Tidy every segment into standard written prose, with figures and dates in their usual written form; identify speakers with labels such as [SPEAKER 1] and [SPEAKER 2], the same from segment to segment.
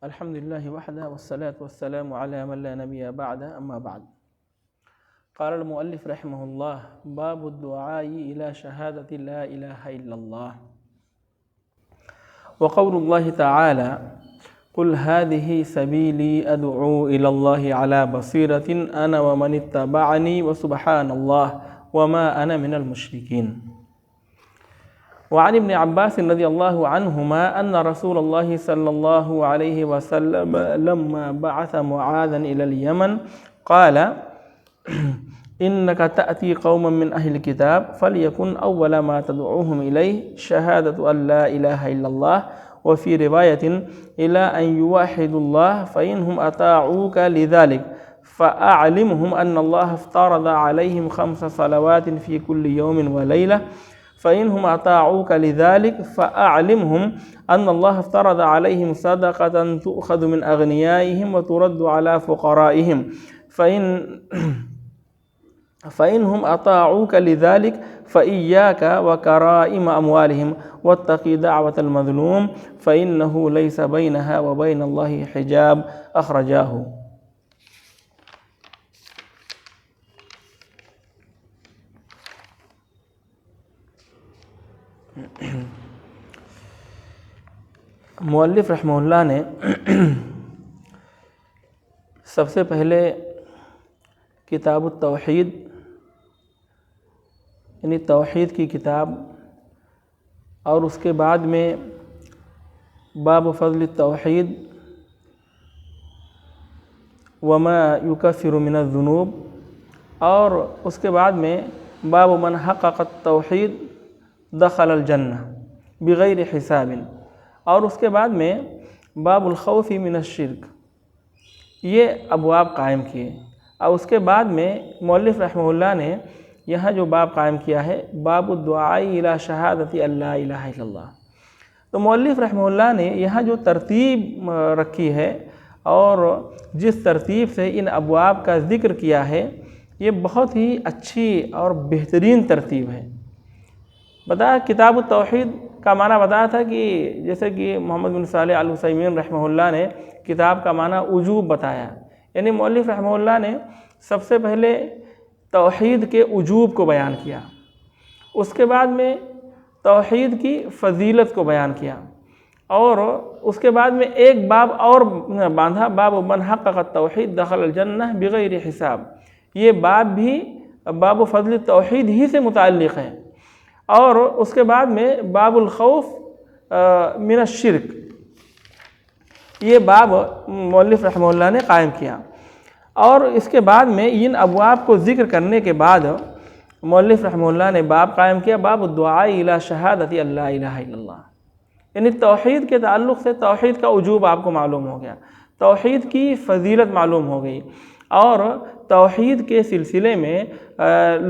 [SPEAKER 1] الحمد لله وحده والصلاة والسلام على من لا نبي بعد أما بعد. قال المؤلف رحمه الله: باب الدعاء إلى شهادة لا إله إلا الله. وقول الله تعالى: قل هذه سبيلي أدعو إلى الله على بصيرة أنا ومن اتبعني وسبحان الله وما أنا من المشركين. وعن ابن عباس رضي الله عنهما أن رسول الله صلى الله عليه وسلم لما بعث معاذا إلى اليمن قال: إنك تأتي قوما من أهل الكتاب فليكن أول ما تدعوهم إليه شهادة أن لا إله إلا الله، وفي رواية إلى أن يوحدوا الله، فإنهم أطاعوك لذلك فأعلمهم أن الله افترض عليهم 5 صلوات في كل يوم وليلة، فإنهم أطاعوك لذلك فأعلمهم أن الله افترض عليهم صدقة تؤخذ من أغنيائهم وترد على فقرائهم، فإنهم أطاعوك لذلك فإياك وكرائم أموالهم واتقي دعوة المظلوم فإنه ليس بينها وبين الله حجاب. أخرجاه. مؤلف رحمہ اللہ نے سب سے پہلے کتاب التوحید یعنی توحید کی کتاب، اور اس کے بعد میں باب فضل التوحید وما یکفر من الذنوب، اور اس کے بعد میں باب من حقق التوحید دخل الجنہ بغیر حساب، اور اس کے بعد میں باب الخوف من الشرک. یہ ابواب قائم کیے، اور اس کے بعد میں مؤلف رحمہ اللہ نے یہاں جو باب قائم کیا ہے باب الدعاء الی شہادت ان لا الہ الا اللہ. تو مؤلف رحمہ اللہ نے یہاں جو ترتیب رکھی ہے اور جس ترتیب سے ان ابواب کا ذکر کیا ہے یہ بہت ہی اچھی اور بہترین ترتیب ہے. بتایا کتاب التوحید کا معنی بتایا تھا کہ جیسے کہ محمد بن صالح العثیمین رحمہ اللہ نے کتاب کا معنی وجوب بتایا، یعنی مؤلف رحمہ اللہ نے سب سے پہلے توحید کے وجوب کو بیان کیا، اس کے بعد میں توحید کی فضیلت کو بیان کیا، اور اس کے بعد میں ایک باب اور باندھا، باب من حقق التوحید دخل الجنہ بغیر حساب. یہ باب بھی باب فضل التوحید ہی سے متعلق ہے. اور اس کے بعد میں باب الخوف من الشرک، یہ باب مؤلف رحمہ اللہ نے قائم کیا. اور اس کے بعد میں ان ابواب کو ذکر کرنے کے بعد مؤلف رحمہ اللہ نے باب قائم کیا باب الدعاء الی شہادت ان لا الہ الا اللہ، یعنی توحید کے تعلق سے توحید کا وجوب آپ کو معلوم ہو گیا، توحید کی فضیلت معلوم ہو گئی، اور توحید کے سلسلے میں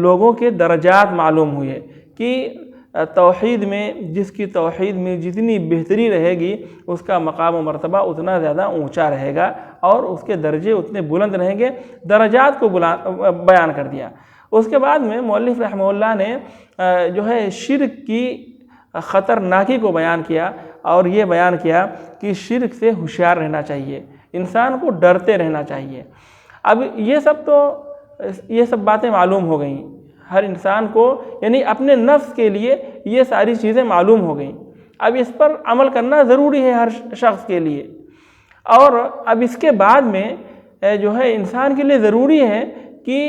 [SPEAKER 1] لوگوں کے درجات معلوم ہوئے کہ توحید میں جس کی توحید میں جتنی بہتری رہے گی اس کا مقام و مرتبہ اتنا زیادہ اونچا رہے گا اور اس کے درجے اتنے بلند رہیں گے. درجات کو بیان کر دیا. اس کے بعد میں مؤلف رحمہ اللہ نے جو ہے شرک کی خطرناکی کو بیان کیا، اور یہ بیان کیا کہ شرک سے ہوشیار رہنا چاہیے، انسان کو ڈرتے رہنا چاہیے. اب یہ سب باتیں معلوم ہو گئیں ہر انسان کو، یعنی اپنے نفس کے لیے یہ ساری چیزیں معلوم ہو گئیں. اب اس پر عمل کرنا ضروری ہے ہر شخص کے لیے. اور اب اس کے بعد میں جو ہے انسان کے لیے ضروری ہے کہ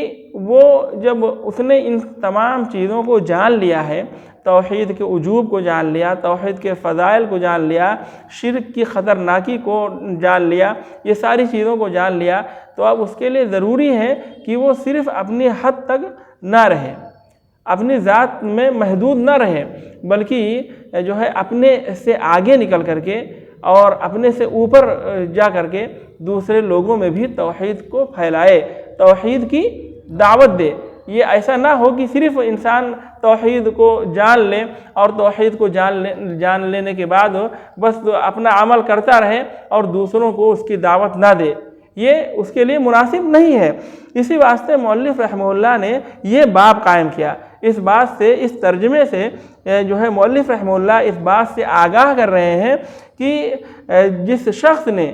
[SPEAKER 1] وہ جب اس نے ان تمام چیزوں کو جان لیا ہے، توحید کے وجوب کو جان لیا، توحید کے فضائل کو جان لیا، شرک کی خطرناکی کو جان لیا، یہ ساری چیزوں کو جان لیا، تو اب اس کے لیے ضروری ہے کہ وہ صرف اپنی حد تک نہ رہے، اپنی ذات میں محدود نہ رہے، بلکہ جو ہے اپنے سے آگے نکل کر کے اور اپنے سے اوپر جا کر کے دوسرے لوگوں میں بھی توحید کو پھیلائے، توحید کی دعوت دے. یہ ایسا نہ ہو کہ صرف انسان توحید کو جان لے اور توحید کو جان لینے کے بعد بس اپنا عمل کرتا رہے اور دوسروں کو اس کی دعوت نہ دے. یہ اس کے لیے مناسب نہیں ہے. اسی واسطے مؤلف رحمہ اللہ نے یہ باب قائم کیا. اس بات سے، اس ترجمے سے جو ہے مؤلف رحمہ اللہ اس بات سے آگاہ کر رہے ہیں کہ جس شخص نے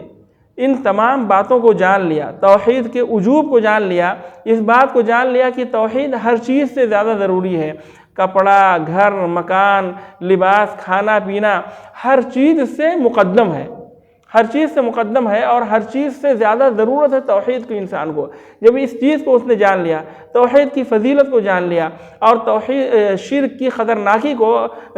[SPEAKER 1] ان تمام باتوں کو جان لیا، توحید کے وجوب کو جان لیا، اس بات کو جان لیا کہ توحید ہر چیز سے زیادہ ضروری ہے، کپڑا، گھر، مکان، لباس، کھانا پینا، ہر چیز سے مقدم ہے، ہر چیز سے مقدم ہے، اور ہر چیز سے زیادہ ضرورت ہے توحید کو انسان کو۔ جب اس چیز کو اس نے جان لیا، توحید کی فضیلت کو جان لیا، اور توحید شرک کی خطرناکی کو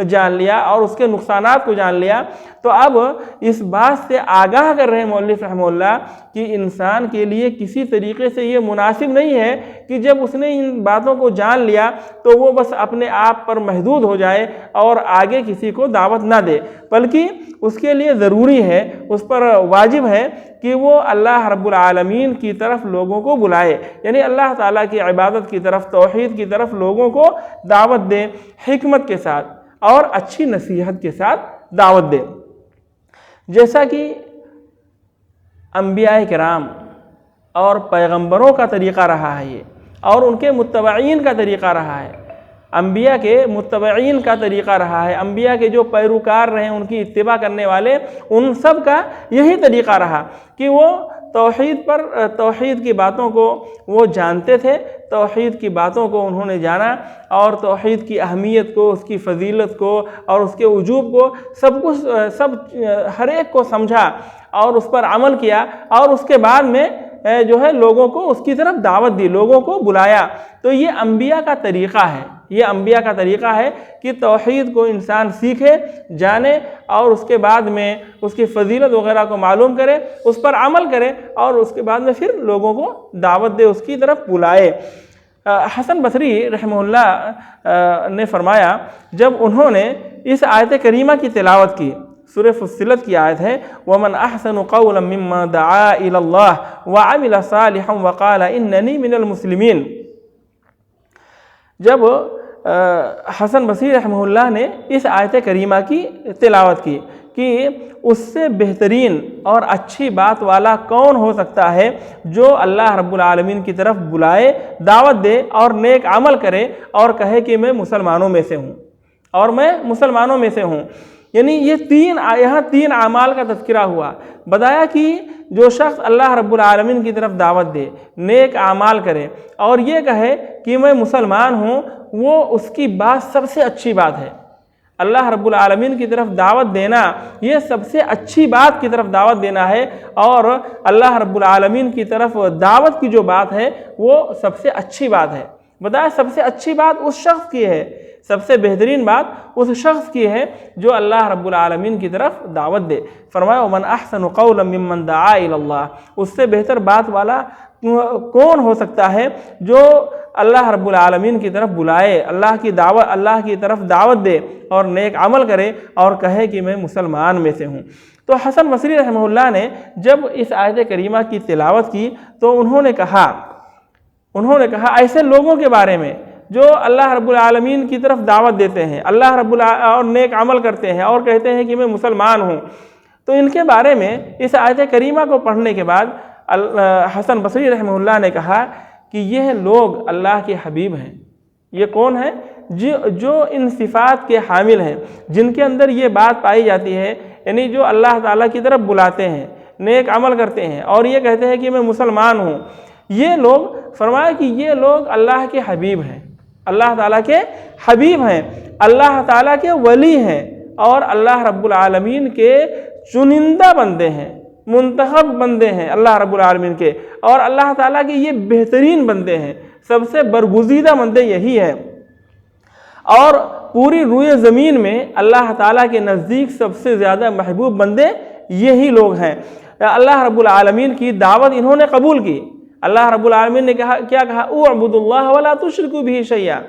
[SPEAKER 1] جان لیا، اور اس کے نقصانات کو جان لیا، تو اب اس بات سے آگاہ کر رہے ہیں مؤلف رحمہ اللہ کہ انسان کے لیے کسی طریقے سے یہ مناسب نہیں ہے کہ جب اس نے ان باتوں کو جان لیا تو وہ بس اپنے آپ پر محدود ہو جائے اور آگے کسی کو دعوت نہ دے، بلکہ اس کے لیے ضروری ہے، اس پر واجب ہے کہ وہ اللہ رب العالمین کی طرف لوگوں کو بلائے، یعنی اللہ تعالیٰ کی عبادت کی طرف، توحید کی طرف لوگوں کو دعوت دے، حکمت کے ساتھ اور اچھی نصیحت کے ساتھ دعوت دے۔ جیسا کہ انبیاء کرام اور پیغمبروں کا طریقہ رہا ہے یہ، اور ان کے متبعین کا طریقہ رہا ہے، انبیاء کے متبعین کا طریقہ رہا ہے، انبیاء کے جو پیروکار رہے، ان کی اتباع کرنے والے، ان سب کا یہی طریقہ رہا کہ وہ توحید کی باتوں کو وہ جانتے تھے، توحید کی باتوں کو انہوں نے جانا، اور توحید کی اہمیت کو، اس کی فضیلت کو اور اس کے وجوب کو سب ہر ایک کو سمجھا اور اس پر عمل کیا، اور اس کے بعد میں جو ہے لوگوں کو اس کی طرف دعوت دی، لوگوں کو بلایا۔ تو یہ انبیاء کا طریقہ ہے، یہ انبیاء کا طریقہ ہے کہ توحید کو انسان سیکھے، جانے، اور اس کے بعد میں اس کی فضیلت وغیرہ کو معلوم کرے، اس پر عمل کرے، اور اس کے بعد میں پھر لوگوں کو دعوت دے، اس کی طرف بلائے۔ حسن بصری رحمہ اللہ نے فرمایا، جب انہوں نے اس آیت کریمہ کی تلاوت کی، سورہ فصلت کی آیت ہے، وَمَنْ أَحْسَنُ قَوْلًا مِّمَّنْ دَعَا إِلَى اللَّهِ وَعَمِلَ صَالِحًا وَقَالَ إِنَّنِي مِنَ الْمُسْلِمِينَ۔ جب حسن بصری رحمہ اللہ نے اس آیت کریمہ کی تلاوت کی کہ اس سے بہترین اور اچھی بات والا کون ہو سکتا ہے جو اللہ رب العالمین کی طرف بلائے، دعوت دے اور نیک عمل کرے اور کہے کہ میں مسلمانوں میں سے ہوں، اور میں مسلمانوں میں سے ہوں۔ یعنی یہاں تین اعمال کا تذکرہ ہوا، بتایا کہ جو شخص اللہ رب العالمین کی طرف دعوت دے، نیک اعمال کرے اور یہ کہے کہ میں مسلمان ہوں، وہ اس کی بات سب سے اچھی بات ہے۔ اللہ رب العالمین کی طرف دعوت دینا یہ سب سے اچھی بات کی طرف دعوت دینا ہے، اور اللہ رب العالمین کی طرف دعوت کی جو بات ہے وہ سب سے اچھی بات ہے۔ بتایا سب سے اچھی بات اس شخص کی ہے، سب سے بہترین بات اس شخص کی ہے جو اللہ رب العالمین کی طرف دعوت دے۔ فرمایا وَمَنْ أَحْسَنُ قَوْلًا مِّمَّنْ دَعَا إِلَى اللَّهِ، اس سے بہتر بات والا کون ہو سکتا ہے جو اللہ رب العالمین کی طرف بلائے، اللہ کی طرف دعوت دے اور نیک عمل کرے اور کہے کہ میں مسلمان میں سے ہوں۔ تو حسن بصری رحمہ اللہ نے جب اس آیت کریمہ کی تلاوت کی تو انہوں نے کہا ایسے لوگوں کے بارے میں جو اللہ رب العالمین کی طرف دعوت دیتے ہیں، اور نیک عمل کرتے ہیں اور کہتے ہیں کہ میں مسلمان ہوں، تو ان کے بارے میں اس آیت کریمہ کو پڑھنے کے بعد حسن بصری رحمہ اللہ نے کہا کہ یہ لوگ اللہ کے حبیب ہیں۔ یہ کون ہیں؟ جو ان صفات کے حامل ہیں، جن کے اندر یہ بات پائی جاتی ہے، یعنی جو اللہ تعالیٰ کی طرف بلاتے ہیں، نیک عمل کرتے ہیں اور یہ کہتے ہیں کہ میں مسلمان ہوں۔ یہ لوگ فرمایا کہ یہ لوگ اللہ کے حبیب ہیں، اللہ تعالیٰ کے حبیب ہیں، اللہ تعالیٰ کے ولی ہیں، اور اللہ رب العالمین کے چنندہ بندے ہیں، منتخب بندے ہیں اللہ رب العالمین کے، اور اللہ تعالیٰ کے یہ بہترین بندے ہیں، سب سے برگزیدہ بندے یہی ہیں، اور پوری روئے زمین میں اللہ تعالیٰ کے نزدیک سب سے زیادہ محبوب بندے یہی لوگ ہیں۔ اللہ رب العالمین کی دعوت انہوں نے قبول کی۔ اللہ رب العالمین نے کیا کہا؟ اعبدوا اللہ ولا تشرکوا بہ شیئا۔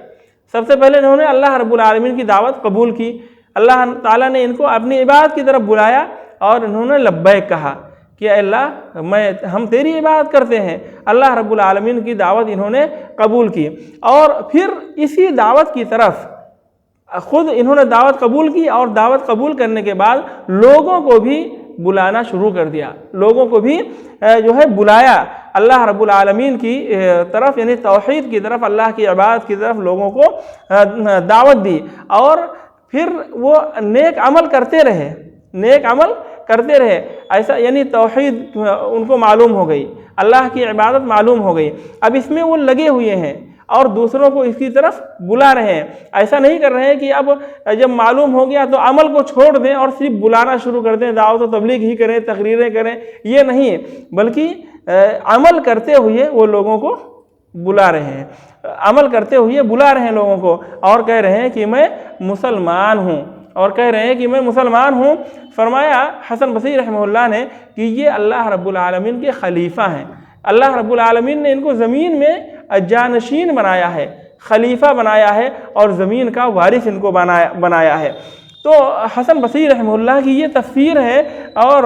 [SPEAKER 1] سب سے پہلے انہوں نے اللہ رب العالمین کی دعوت قبول کی، اللہ تعالیٰ نے ان کو اپنی عبادت کی طرف بلایا اور انہوں نے لبیک کہا کہ اے اللہ ہم تیری عبادت کرتے ہیں۔ اللہ رب العالمین کی دعوت انہوں نے قبول کی، اور پھر اسی دعوت کی طرف خود انہوں نے دعوت قبول کی، اور دعوت قبول کرنے کے بعد لوگوں کو بھی بلانا شروع کر دیا، لوگوں کو بھی جو ہے بلایا اللہ رب العالمین کی طرف، یعنی توحید کی طرف، اللہ کی عبادت کی طرف لوگوں کو دعوت دی، اور پھر وہ نیک عمل کرتے رہے، نیک عمل کرتے رہے، ایسا یعنی توحید ان کو معلوم ہو گئی، اللہ کی عبادت معلوم ہو گئی، اب اس میں وہ لگے ہوئے ہیں اور دوسروں کو اس کی طرف بلا رہے ہیں۔ ایسا نہیں کر رہے ہیں کہ اب جب معلوم ہو گیا تو عمل کو چھوڑ دیں اور صرف بلانا شروع کر دیں، دعوت و تبلیغ ہی کریں، تقریریں کریں، یہ نہیں، بلکہ عمل کرتے ہوئے وہ لوگوں کو بلا رہے ہیں، عمل کرتے ہوئے بلا رہے ہیں لوگوں کو، اور کہہ رہے ہیں کہ میں مسلمان ہوں، اور کہہ رہے ہیں کہ میں مسلمان ہوں۔ فرمایا حسن بصری رحمہ اللہ نے کہ یہ اللہ رب العالمین کے خلیفہ ہیں، اللہ رب العالمین نے ان کو زمین میں جانشین بنایا ہے، خلیفہ بنایا ہے، اور زمین کا وارث ان کو بنایا ہے۔ تو حسن بصری رحمہ اللہ کی یہ تفسیر ہے، اور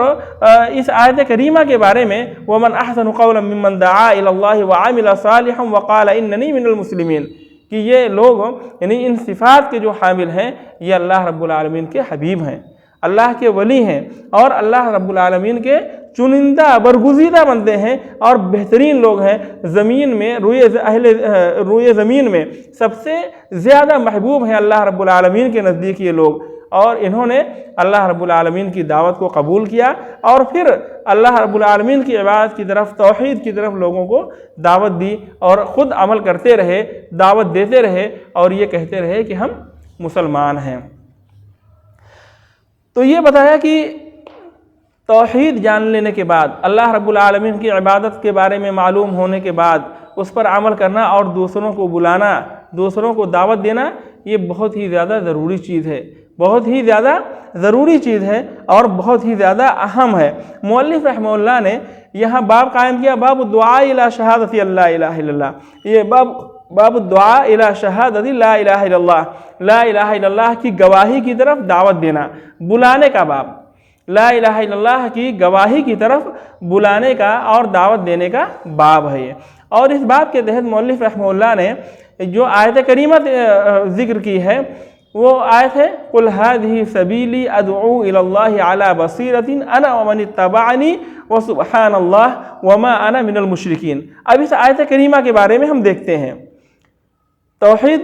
[SPEAKER 1] اس آیت کریمہ کے بارے میں وَمَنْ أَحْسَنُ قَوْلًا مِّمَّنْ دَعَا إِلَى اللَّهِ وَعَمِلَ صَالِحًا وَقَالَ إِنَّنِي مِنَ الْمُسْلِمِينَ، کہ یہ لوگ یعنی ان صفات کے جو حامل ہیں یہ اللہ رب العالمین کے حبیب ہیں، اللہ کے ولی ہیں، اور اللہ رب العالمین کے چنندہ برگزیدہ بندے ہیں، اور بہترین لوگ ہیں زمین میں، روئے زمین میں سب سے زیادہ محبوب ہیں اللہ رب العالمین کے نزدیک یہ لوگ، اور انہوں نے اللہ رب العالمین کی دعوت کو قبول کیا، اور پھر اللہ رب العالمین کی عبادت کی طرف، توحید کی طرف لوگوں کو دعوت دی، اور خود عمل کرتے رہے، دعوت دیتے رہے، اور یہ کہتے رہے کہ ہم مسلمان ہیں۔ تو یہ بتایا کہ توحید جان لینے کے بعد، اللہ رب العالمین کی عبادت کے بارے میں معلوم ہونے کے بعد اس پر عمل کرنا اور دوسروں کو بلانا، دوسروں کو دعوت دینا، یہ بہت ہی زیادہ ضروری چیز ہے، بہت ہی زیادہ ضروری چیز ہے، اور بہت ہی زیادہ اہم ہے۔ مؤلف رحمہ اللہ نے یہاں باب قائم کیا، باب الدعاء الی شہادت لا الہ الا اللہ، یہ باب الدعاء الی شہادت لا الہ الا اللہ، لا الہ الا اللہ کی گواہی کی طرف دعوت دینا، بلانے کا باب، لا الہ الا اللہ کی گواہی کی طرف بلانے کا اور دعوت دینے کا باب ہے یہ۔ اور اس باب کے تحت مؤلف رحمہ اللہ نے جو آیت کریمہ ذکر کی ہے وہ آیت ہے قُلْ هَذِهِ سَبِيلِي أَدْعُو إِلَى اللَّهِ عَلَى بَصِيرَةٍ أَنَا وَمَنِ اتَّبَعَنِي وَسُبْحَانَ اللَّهِ وَمَا أَنَا مِنَ الْمُشْرِكِينَ۔ اب اس آیت کریمہ کے بارے میں ہم دیکھتے ہیں توحید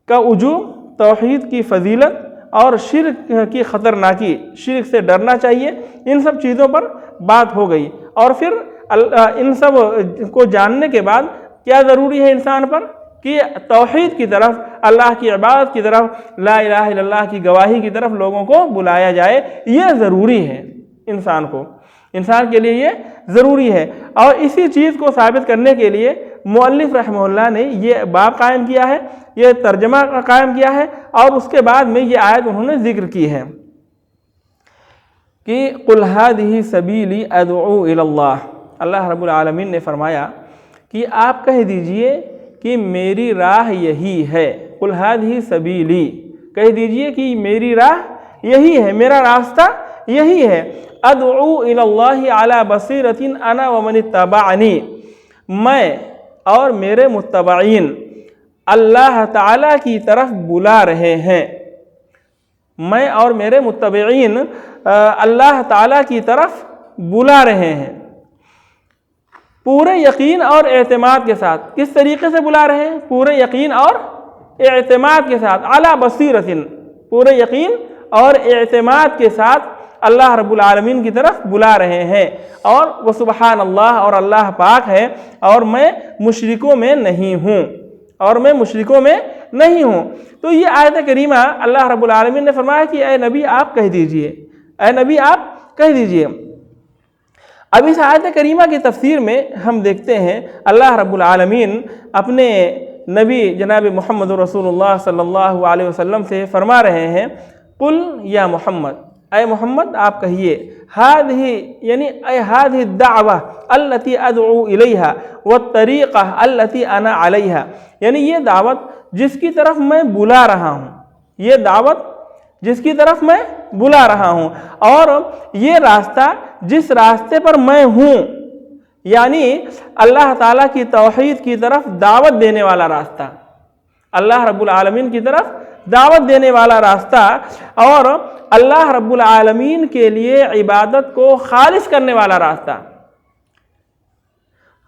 [SPEAKER 1] کا وجوب، توحید کی فضیلت، اور شرک کی خطرناکی، شرک سے ڈرنا چاہیے، ان سب چیزوں پر بات ہو گئی، اور پھر ان سب کو جاننے کے بعد کیا ضروری ہے انسان پر کہ توحید کی طرف، اللہ کی عبادت کی طرف، لا الہ الا اللہ کی گواہی کی طرف لوگوں کو بلایا جائے، یہ ضروری ہے انسان کے لیے یہ ضروری ہے۔ اور اسی چیز کو ثابت کرنے کے لیے مؤلف رحمہ اللہ نے یہ باب قائم کیا ہے، یہ ترجمہ قائم کیا ہے، اور اس کے بعد میں یہ آیت انہوں نے ذکر کی ہے کہ قُلْ هَذِهِ سَبِيلِي أَدْعُو إِلَى اللَّهِ، اللہ رب العالمین نے فرمایا کہ آپ کہہ دیجئے کہ میری راہ یہی ہے، قُلْ هَذِهِ سَبِيلِي، کہہ دیجئے کہ میری راہ یہی ہے، میرا راستہ یہی ہے، أَدْعُو إِلَى اللَّهِ عَلَى بَصِيرَةٍ أَنَا وَمَنِ اتَّبَعَنِي، میں اور میرے متبعین اللہ تعالیٰ کی طرف بلا رہے ہیں، میں اور میرے متبعین اللہ تعالیٰ کی طرف بلا رہے ہیں، پورے یقین اور اعتماد کے ساتھ۔ کس طریقے سے بلا رہے ہیں؟ پورے یقین اور اعتماد کے ساتھ، علی بصیرۃ، پورے یقین اور اعتماد کے ساتھ اللہ رب العالمین کی طرف بلا رہے ہیں، اور وہ سبحان اللہ، اور اللہ پاک ہے، اور میں مشرکوں میں نہیں ہوں، تو یہ آیت کریمہ اللہ رب العالمین نے فرمایا کہ اے نبی آپ کہہ دیجئے، اب اس آیت کریمہ کی تفسیر میں ہم دیکھتے ہیں اللہ رب العالمین اپنے نبی جناب محمد رسول اللہ صلی اللہ علیہ وسلم سے فرما رہے ہیں قل یا محمد، اے محمد آپ کہیے، یعنی اے هذه الدعوة التي ادعو الیہا والطریقہ التي انا علیہا، یعنی یہ دعوت جس کی طرف میں بلا رہا ہوں، یہ دعوت جس کی طرف میں بلا رہا ہوں، اور یہ راستہ جس راستے پر میں ہوں، یعنی اللہ تعالیٰ کی توحید کی طرف دعوت دینے والا راستہ، اللہ رب العالمین کی طرف دعوت دینے والا راستہ، اور اللہ رب العالمین کے لیے عبادت کو خالص کرنے والا راستہ،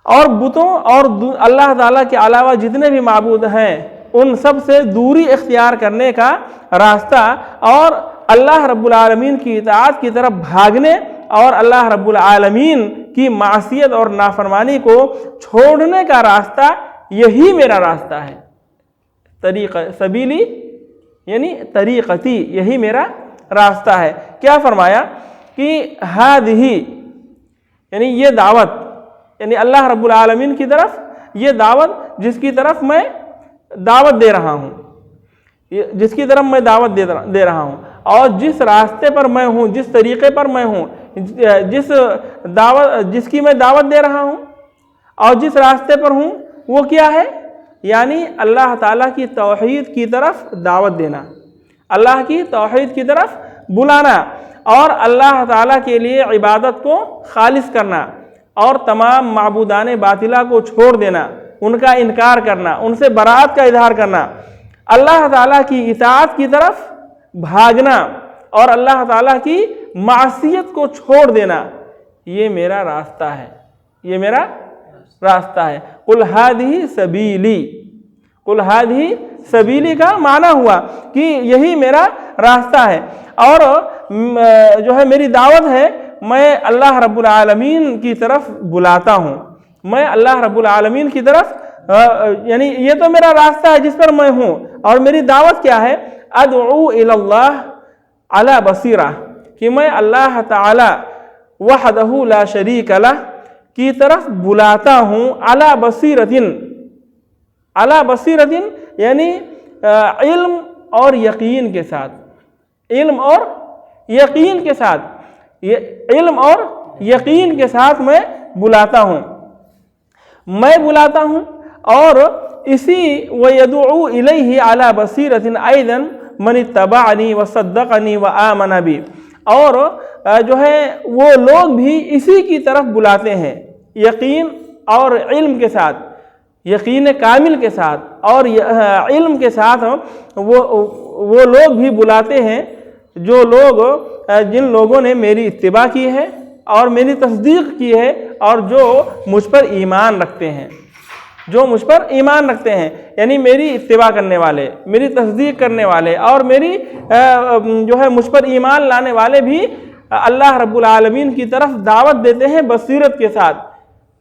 [SPEAKER 1] اور بتوں اور اللہ تعالیٰ کے علاوہ جتنے بھی معبود ہیں ان سب سے دوری اختیار کرنے کا راستہ، اور اللہ رب العالمین کی اطاعت کی طرف بھاگنے اور اللہ رب العالمین کی معصیت اور نافرمانی کو چھوڑنے کا راستہ یہی میرا راستہ ہے۔ طریقہ سبیلی یعنی طریقتی، یہی میرا راستہ ہے۔ کیا فرمایا کہ ہذہ یعنی یہ دعوت، یعنی اللہ رب العالمین کی طرف یہ دعوت جس کی طرف میں دعوت دے رہا ہوں، جس کی طرف میں دعوت دے رہا ہوں، اور جس راستے پر میں ہوں، جس طریقے پر میں ہوں، جس کی میں دعوت دے رہا ہوں اور جس راستے پر ہوں، وہ کیا ہے؟ یعنی اللہ تعالیٰ کی توحید کی طرف دعوت دینا، اللہ کی توحید کی طرف بلانا، اور اللہ تعالیٰ کے لیے عبادت کو خالص کرنا، اور تمام معبودان باطلہ کو چھوڑ دینا، ان کا انکار کرنا، ان سے براءت کا اظہار کرنا، اللہ تعالیٰ کی اطاعت کی طرف بھاگنا اور اللہ تعالیٰ کی معصیت کو چھوڑ دینا، یہ میرا راستہ ہے، یہ میرا راستہ ہے۔ قل ہذہ سبیلی، قل ہذہ سبیلی کا معنی ہوا کہ یہی میرا راستہ ہے، اور جو ہے میری دعوت ہے، میں اللہ رب العالمین کی طرف بلاتا ہوں، میں اللہ رب العالمین کی طرف یعنی یہ تو میرا راستہ ہے جس پر میں ہوں، اور میری دعوت کیا ہے؟ ادعو الی اللہ علی بصیرہ، کہ میں اللہ تعالی وحدہ لا شریک لہ کی طرف بلاتا ہوں، علی بصیرتن، علی بصیرتن یعنی علم اور یقین کے ساتھ، علم اور یقین کے ساتھ، علم اور یقین کے ساتھ میں بلاتا ہوں، میں بلاتا ہوں، اور اسی وَيَدُعُو إِلَيْهِ عَلَى بَصِيرَةٍ أَيْضًا مَنِ اتَّبَعَنِي وَصَدَّقَنِي وَآمَنَ بِي، اور جو ہے وہ لوگ بھی اسی کی طرف بلاتے ہیں، یقین اور علم کے ساتھ، یقین کامل کے ساتھ اور علم کے ساتھ وہ لوگ بھی بلاتے ہیں جو لوگ جن لوگوں نے میری اتباع کی ہے اور میری تصدیق کی ہے، اور جو مجھ پر ایمان رکھتے ہیں، جو مجھ پر ایمان رکھتے ہیں، یعنی میری اتباع کرنے والے، میری تصدیق کرنے والے، اور میری جو ہے مجھ پر ایمان لانے والے بھی اللہ رب العالمین کی طرف دعوت دیتے ہیں بصیرت کے ساتھ،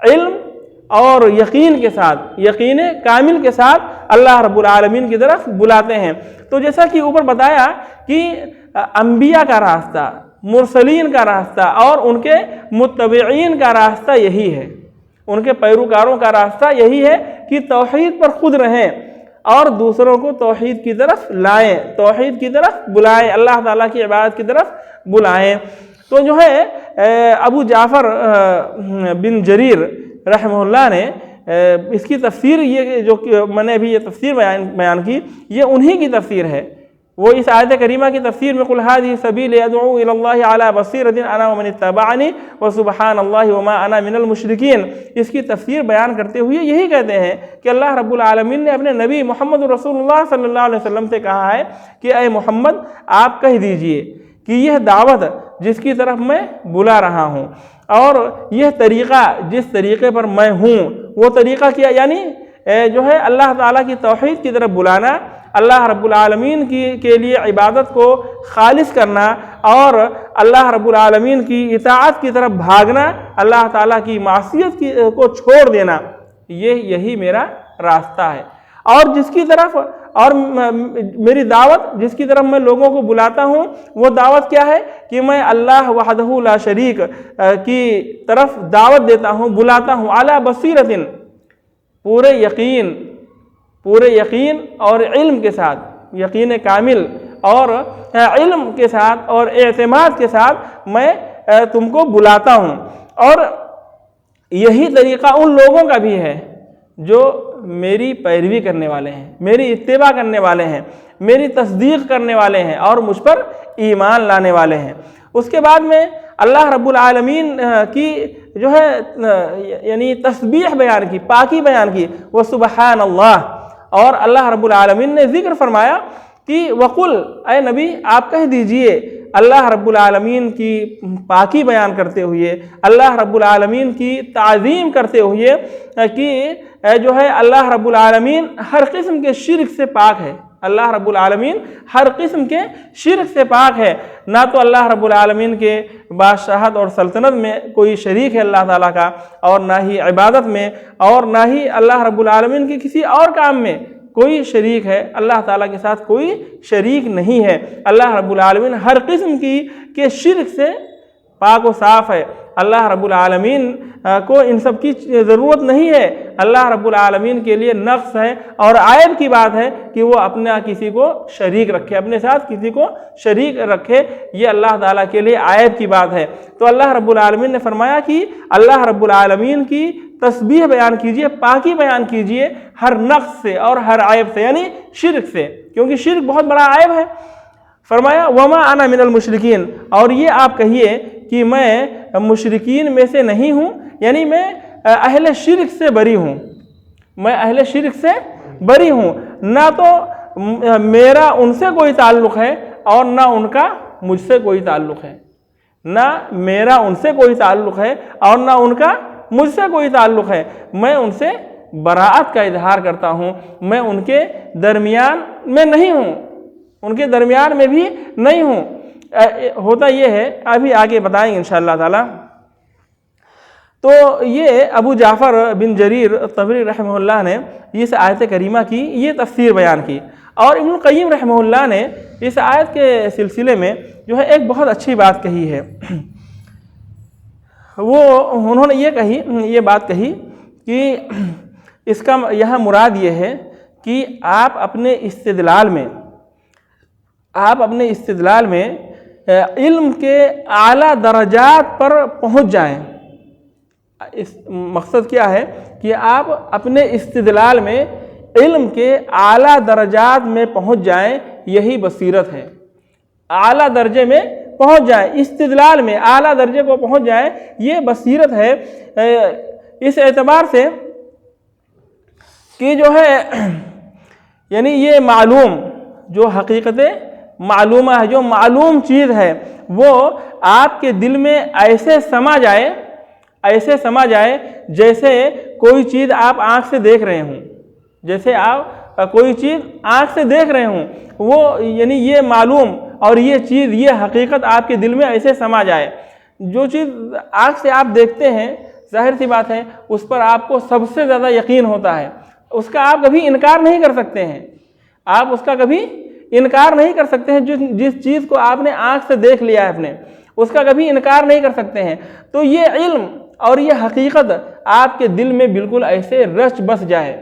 [SPEAKER 1] علم اور یقین کے ساتھ، یقین کامل کے ساتھ اللہ رب العالمین کی طرف بلاتے ہیں۔ تو جیسا کہ اوپر بتایا کہ انبیاء کا راستہ، مرسلین کا راستہ اور ان کے متبعین کا راستہ یہی ہے، ان کے پیروکاروں کا راستہ یہی ہے کہ توحید پر خود رہیں اور دوسروں کو توحید کی طرف لائیں، توحید کی طرف بلائیں، اللہ تعالیٰ کی عبادت کی طرف بلائیں۔ تو جو ہے ابو جعفر بن جریر رحمہ اللہ نے اس کی تفسیر، یہ جو میں نے ابھی یہ تفسیر بیان کی، یہ انہی کی تفسیر ہے۔ وہ اس آیت کریمہ کی تفسیر میں قل ھذہ سبیلی ادعو الی اللہ علی بصیرۃ انا ومن اتبعنی وسبحان اللہ وما انا من المشرکین، اس کی تفسیر بیان کرتے ہوئے یہی کہتے ہیں کہ اللہ رب العالمین نے اپنے نبی محمد رسول اللہ صلی اللہ علیہ وسلم سے کہا ہے کہ اے محمد آپ کہہ دیجئے کہ یہ دعوت جس کی طرف میں بلا رہا ہوں اور یہ طریقہ جس طریقے پر میں ہوں، وہ طریقہ کیا؟ یعنی جو ہے اللہ تعالیٰ کی توحید کی طرف بلانا، اللہ رب العالمین کے لیے عبادت کو خالص کرنا، اور اللہ رب العالمین کی اطاعت کی طرف بھاگنا، اللہ تعالیٰ کی معصیت کو چھوڑ دینا، یہی میرا راستہ ہے۔ اور جس کی طرف اور میری دعوت جس کی طرف میں لوگوں کو بلاتا ہوں، وہ دعوت کیا ہے کہ میں اللہ وحدہ لا شریک کی طرف دعوت دیتا ہوں، بلاتا ہوں، علی بصیرۃ، پورے یقین اور علم کے ساتھ، یقین کامل اور علم کے ساتھ اور اعتماد کے ساتھ میں تم کو بلاتا ہوں۔ اور یہی طریقہ ان لوگوں کا بھی ہے جو میری پیروی کرنے والے ہیں، میری اتباع کرنے والے ہیں، میری تصدیق کرنے والے ہیں اور مجھ پر ایمان لانے والے ہیں۔ اس کے بعد میں اللہ رب العالمین کی جو ہے یعنی تسبیح بیان کی، پاکی بیان کی، وہ سبحان اللہ، اور اللہ رب العالمین نے ذکر فرمایا کہ وقل، اے نبی آپ کہہ دیجئے اللہ رب العالمین کی پاکی بیان کرتے ہوئے، اللہ رب العالمین کی تعظیم کرتے ہوئے کہ جو ہے اللہ رب العالمین ہر قسم کے شرک سے پاک ہے، اللہ رب العالمین ہر قسم کے شرک سے پاک ہے۔ نہ تو اللہ رب العالمین کے بادشاہت اور سلطنت میں کوئی شریک ہے اللہ تعالیٰ کا، اور نہ ہی عبادت میں، اور نہ ہی اللہ رب العالمین کے کسی اور کام میں کوئی شریک ہے۔ اللہ تعالیٰ کے ساتھ کوئی شریک نہیں ہے۔ اللہ رب العالمین ہر قسم کے شرک سے پاک و صاف ہے۔ اللہ رب العالمین کو ان سب کی ضرورت نہیں ہے۔ اللہ رب العالمین کے لیے نقص ہے اور عیب کی بات ہے کہ وہ اپنا کسی کو شریک رکھے، اپنے ساتھ کسی کو شریک رکھے، یہ اللہ تعالیٰ کے لیے عیب کی بات ہے۔ تو اللہ رب العالمین نے فرمایا کہ اللہ رب العالمین کی تسبیح بیان کیجئے، پاکی بیان کیجئے ہر نقص سے اور ہر عیب سے، یعنی شرک سے، کیونکہ شرک بہت بڑا عیب ہے۔ فرمایا وما انا من المشرکین، اور یہ آپ کہیے کہ میں مشرکین میں سے نہیں ہوں، یعنی میں اہل شرک سے بری ہوں، میں اہل شرک سے بری ہوں، نہ تو میرا ان سے کوئی تعلق ہے اور نہ ان کا مجھ سے کوئی تعلق ہے، نہ میرا ان سے کوئی تعلق ہے اور نہ ان کا مجھ سے کوئی تعلق ہے۔ میں ان سے براءت کا اظہار کرتا ہوں، میں ان کے درمیان میں نہیں ہوں، ان کے درمیان میں بھی نہیں ہوں۔ ہوتا یہ ہے، ابھی آگے بتائیں گے انشاءاللہ تعالی۔ تو یہ ابو جعفر بن جریر طبری رحمہ اللہ نے اس آیت کریمہ کی یہ تفسیر بیان کی، اور ابن القیم رحمہ اللہ نے اس آیت کے سلسلے میں جو ہے ایک بہت اچھی بات کہی ہے۔ انہوں نے یہ بات کہی کہ اس کا یہاں مراد یہ ہے کہ آپ اپنے استدلال میں علم کے اعلیٰ درجات پر پہنچ جائیں۔ مقصد کیا ہے کہ آپ اپنے استدلال میں علم کے اعلیٰ درجات میں پہنچ جائیں، یہی بصیرت ہے۔ اعلیٰ درجے میں پہنچ جائیں، استدلال میں اعلیٰ درجے کو پہنچ جائیں، یہ بصیرت ہے۔ اس اعتبار سے کہ جو ہے یعنی یہ معلوم، جو حقیقت معلومہ ہے، جو معلوم چیز ہے، وہ آپ کے دل میں ایسے سما جائے جیسے کوئی چیز آپ آنکھ سے دیکھ رہے ہوں، جیسے آپ کوئی چیز آنکھ سے دیکھ رہے ہوں، وہ یعنی یہ معلوم اور یہ چیز، یہ حقیقت آپ کے دل میں ایسے سما جائے۔ جو چیز آنکھ سے آپ دیکھتے ہیں، ظاہر سی بات ہے اس پر آپ کو سب سے زیادہ یقین ہوتا ہے، اس کا آپ کبھی انکار نہیں کر سکتے ہیں، آپ اس کا کبھی انکار نہیں کر سکتے ہیں۔ جس چیز کو آپ نے آنکھ سے دیکھ لیا ہے اپنے، اس کا کبھی انکار نہیں کر سکتے ہیں۔ تو یہ علم اور یہ حقیقت آپ کے دل میں بالکل ایسے رچ بس جائے،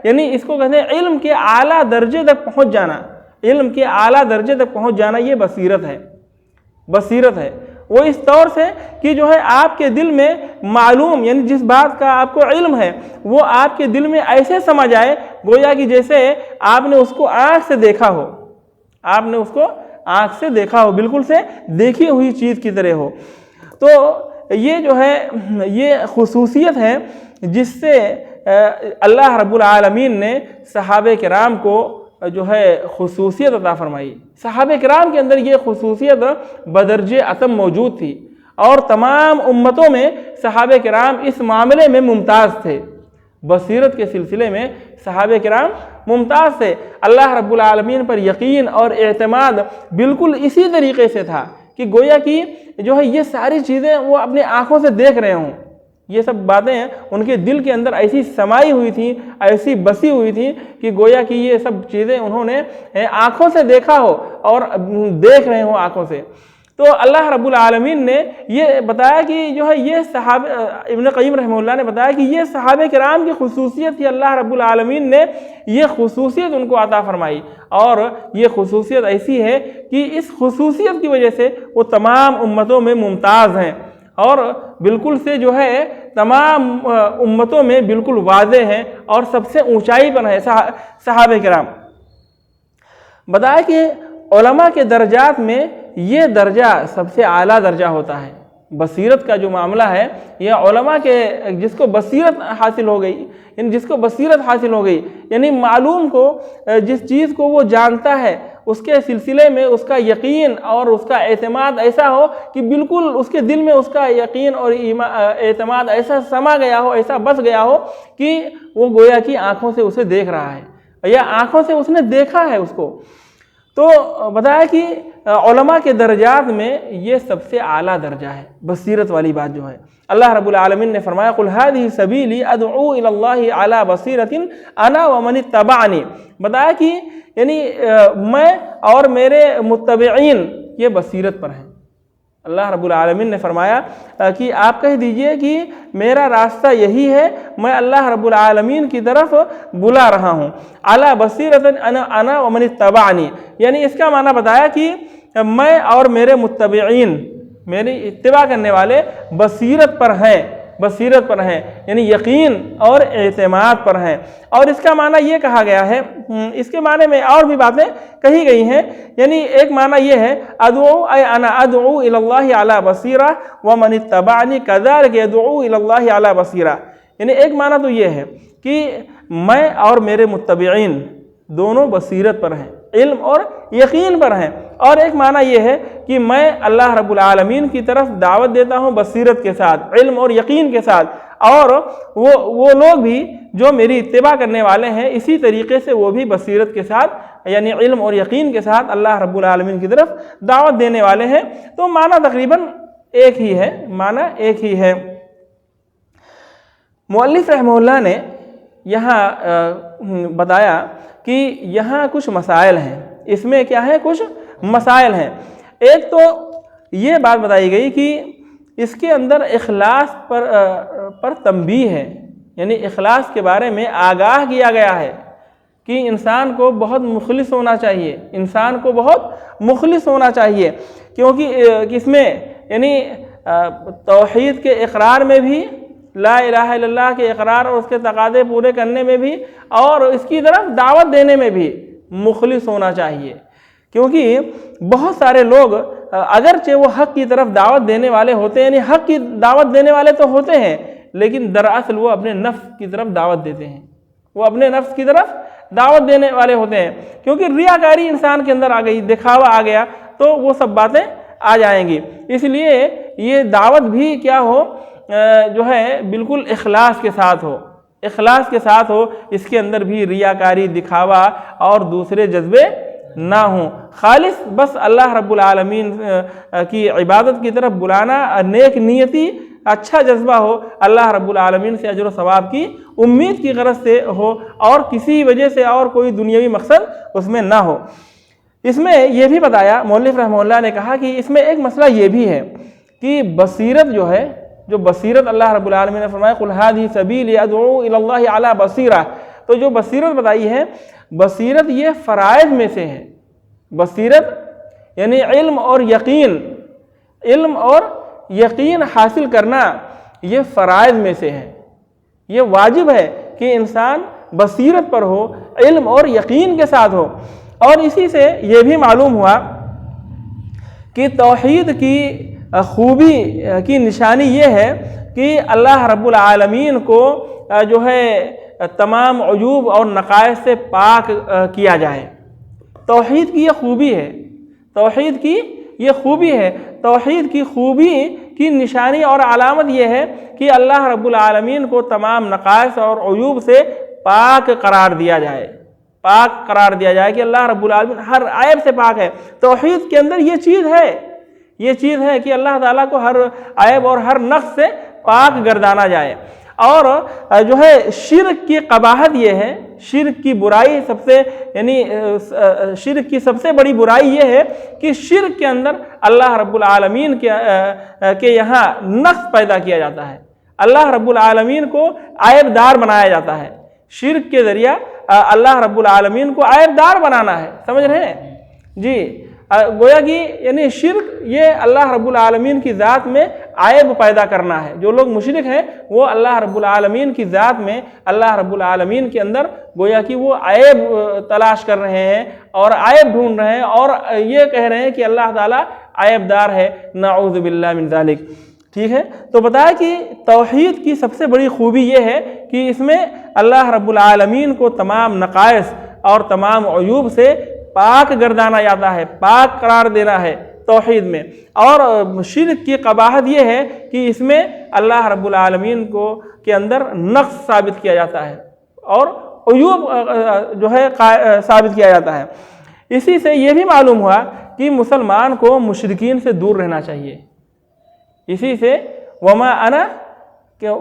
[SPEAKER 1] یعنی اس کو کہتے ہیں علم کے اعلیٰ درجے تک پہنچ جانا۔ علم کے اعلیٰ درجے تک پہنچ جانا یہ بصیرت ہے۔ وہ اس طور سے کہ جو ہے آپ کے دل میں معلوم، یعنی جس بات کا آپ کو علم ہے، وہ آپ کے دل میں ایسے سما جائے گویا کہ جیسے آپ نے اس کو آنکھ سے دیکھا ہو، بالکل سے دیکھی ہوئی چیز کی طرح ہو۔ تو یہ جو ہے یہ خصوصیت ہے جس سے اللہ رب العالمین نے صحابہ کرام کو جو ہے خصوصیت عطا فرمائی۔ صحابہ کرام کے اندر یہ خصوصیت بدرجہ اتم موجود تھی، اور تمام امتوں میں صحابہ کرام اس معاملے میں ممتاز تھے۔ بصیرت کے سلسلے میں صحابہ کرام ممتاز تھے۔ اللہ رب العالمین پر یقین اور اعتماد بالکل اسی طریقے سے تھا کہ گویا کہ جو ہے یہ ساری چیزیں وہ اپنے آنکھوں سے دیکھ رہے ہوں، یہ سب باتیں ان کے دل کے اندر ایسی سمائی ہوئی تھیں، ایسی بسی ہوئی تھیں کہ گویا کہ یہ سب چیزیں انہوں نے آنکھوں سے دیکھا ہو اور دیکھ رہے ہوں آنکھوں سے۔ تو اللہ رب العالمین نے یہ بتایا کہ جو ہے یہ صحابہ، ابن قیم رحمہ اللہ نے بتایا کہ یہ صحابہ کرام کی خصوصیت تھی، اللہ رب العالمین نے یہ خصوصیت ان کو عطا فرمائی، اور یہ خصوصیت ایسی ہے کہ اس خصوصیت کی وجہ سے وہ تمام امتوں میں ممتاز ہیں، اور بالکل سے جو ہے تمام امتوں میں بالکل واضح ہیں اور سب سے اونچائی پر ہیں صحابہ کرام۔ بتایا کہ علماء کے درجات میں یہ درجہ سب سے اعلیٰ درجہ ہوتا ہے۔ بصیرت کا جو معاملہ ہے، یہ علماء کے جس کو بصیرت حاصل ہو گئی، یعنی معلوم کو، جس چیز کو وہ جانتا ہے اس کے سلسلے میں اس کا یقین اور اس کا اعتماد ایسا ہو کہ بالکل اس کے دل میں اس کا یقین اور اعتماد ایسا سما گیا ہو، ایسا بس گیا ہو کہ وہ گویا کی آنکھوں سے اسے دیکھ رہا ہے یا آنکھوں سے اس نے دیکھا ہے اس کو۔ تو بتایا کہ علماء کے درجات میں یہ سب سے اعلیٰ درجہ ہے بصیرت والی بات جو ہے۔ اللہ رب العالمین نے فرمایا قُلْ هَذِهِ سَبِيلِي أَدْعُو إِلَى اللَّهِ عَلَى بَصِيرَةٍ أَنَا وَمَنِ اتَّبَعَنِي، بتایا کہ یعنی میں اور میرے متبعین یہ بصیرت پر ہیں۔ اللہ رب العالمین نے فرمایا کہ آپ کہہ دیجئے کہ میرا راستہ یہی ہے، میں اللہ رب العالمین کی طرف بلا رہا ہوں۔ عَلَى بَصِيرَةٍ أَنَا وَمَنِ اتَّبَعَنِي، یعنی اس کا معنی بتایا کہ میں اور میرے متبعین، میری اتباع کرنے والے بصیرت پر ہیں، بصیرت پر ہیں یعنی یقین اور اعتماد پر ہیں۔ اور اس کا معنی یہ کہا گیا ہے، اس کے معنی میں اور بھی باتیں کہی گئی ہیں، یعنی ایک معنی یہ ہے ادعو اے انا ادعو الی اللہ علی بصیرہ ومن اتبعنی کذلک یدعو الی اللہ علی بصیرہ، یعنی ایک معنی تو یہ ہے کہ میں اور میرے متبعین دونوں بصیرت پر ہیں، علم اور یقین پر ہیں۔ اور ایک معنی یہ ہے کہ میں اللہ رب العالمین کی طرف دعوت دیتا ہوں بصیرت کے ساتھ، علم اور یقین کے ساتھ، اور وہ لوگ بھی جو میری اتباع کرنے والے ہیں اسی طریقے سے وہ بھی بصیرت کے ساتھ یعنی علم اور یقین کے ساتھ اللہ رب العالمین کی طرف دعوت دینے والے ہیں۔ تو معنی تقریباً ایک ہی ہے، معنی ایک ہی ہے۔ مؤلف رحمہ اللہ نے یہاں بتایا کہ یہاں کچھ مسائل ہیں، اس میں کیا ہے، کچھ مسائل ہیں۔ ایک تو یہ بات بتائی گئی کہ اس کے اندر اخلاص پر تنبیہ ہے، یعنی اخلاص کے بارے میں آگاہ کیا گیا ہے کہ انسان کو بہت مخلص ہونا چاہیے، انسان کو بہت مخلص ہونا چاہیے، کیونکہ اس میں یعنی توحید کے اقرار میں بھی، لا الہ الا اللہ کے اقرار اور اس کے تقاضے پورے کرنے میں بھی، اور اس کی طرف دعوت دینے میں بھی مخلص ہونا چاہیے۔ کیونکہ بہت سارے لوگ اگرچہ وہ حق کی طرف دعوت دینے والے ہوتے ہیں، یعنی حق کی دعوت دینے والے تو ہوتے ہیں، لیکن دراصل وہ اپنے نفس کی طرف دعوت دیتے ہیں، وہ اپنے نفس کی طرف دعوت دینے والے ہوتے ہیں، کیونکہ ریاکاری انسان کے اندر آ گئی، دکھاوا آ گیا تو وہ سب باتیں آ جائیں گی۔ اس لیے یہ دعوت بھی کیا ہو، جو ہے بالکل اخلاص کے ساتھ ہو، اخلاص کے ساتھ ہو، اس کے اندر بھی ریاکاری، دکھاوا اور دوسرے جذبے نہ ہوں، خالص بس اللہ رب العالمین کی عبادت کی طرف بلانا، نیک نیتی، اچھا جذبہ ہو، اللہ رب العالمین سے اجر و ثواب کی امید کی غرض سے ہو، اور کسی وجہ سے اور کوئی دنیاوی مقصد اس میں نہ ہو۔ اس میں یہ بھی بتایا مؤلف رحمہ اللہ نے کہا کہ اس میں ایک مسئلہ یہ بھی ہے کہ بصیرت جو ہے، جو بصیرت اللہ رب العالمین نے فرمایا قُلْ هَذِهِ سَبِيلِي أَدْعُو إِلَى اللَّهِ عَلَى بَصِيرَةٍ، تو جو بصیرت بتائی ہے، بصیرت یہ فرائض میں سے ہے۔ بصیرت یعنی علم اور یقین، علم اور یقین حاصل کرنا یہ فرائض میں سے ہے، یہ واجب ہے کہ انسان بصیرت پر ہو، علم اور یقین کے ساتھ ہو۔ اور اسی سے یہ بھی معلوم ہوا کہ توحید کی خوبی کی نشانی یہ ہے کہ اللہ رب العالمین کو جو ہے تمام عیوب اور نقائص سے پاک کیا جائے۔ توحید کی یہ خوبی ہے، توحید کی یہ خوبی ہے، توحید کی خوبی کی نشانی اور علامت یہ ہے کہ اللہ رب العالمین کو تمام نقائص اور عیوب سے پاک قرار دیا جائے، پاک قرار دیا جائے کہ اللہ رب العالمین ہر عیب سے پاک ہے۔ توحید کے اندر یہ چیز ہے، یہ چیز ہے کہ اللہ تعالیٰ کو ہر عیب اور ہر نقص سے پاک گردانا جائے۔ اور جو ہے شرک کی قباحت یہ ہے، شرک کی برائی سب سے یعنی شرک کی سب سے بڑی برائی یہ ہے کہ شرک کے اندر اللہ رب العالمین کے یہاں نقص پیدا کیا جاتا ہے، اللہ رب العالمین کو عیب دار بنایا جاتا ہے۔ شرک کے ذریعہ اللہ رب العالمین کو عیب دار بنانا ہے، سمجھ رہے ہیں جی؟ گویا کہ یعنی شرک یہ اللہ رب العالمین کی ذات میں عیب پیدا کرنا ہے۔ جو لوگ مشرک ہیں وہ اللہ رب العالمین کی ذات میں، اللہ رب العالمین کے اندر گویا کہ وہ عیب تلاش کر رہے ہیں اور عیب ڈھونڈ رہے ہیں، اور یہ کہہ رہے ہیں کہ اللہ تعالیٰ عیب دار ہے، نعوذ باللہ من ذالک۔ ٹھیک ہے، تو بتایا کہ توحید کی سب سے بڑی خوبی یہ ہے کہ اس میں اللہ رب العالمین کو تمام نقائص اور تمام عیوب سے پاک گردانا جاتا ہے، پاک قرار دینا ہے توحید میں۔ اور شرک کی قباحت یہ ہے کہ اس میں اللہ رب العالمین کے اندر نقص ثابت کیا جاتا ہے اور عیوب جو ہے ثابت کیا جاتا ہے۔ اسی سے یہ بھی معلوم ہوا کہ مسلمان کو مشرکین سے دور رہنا چاہیے۔ اسی سے وما انا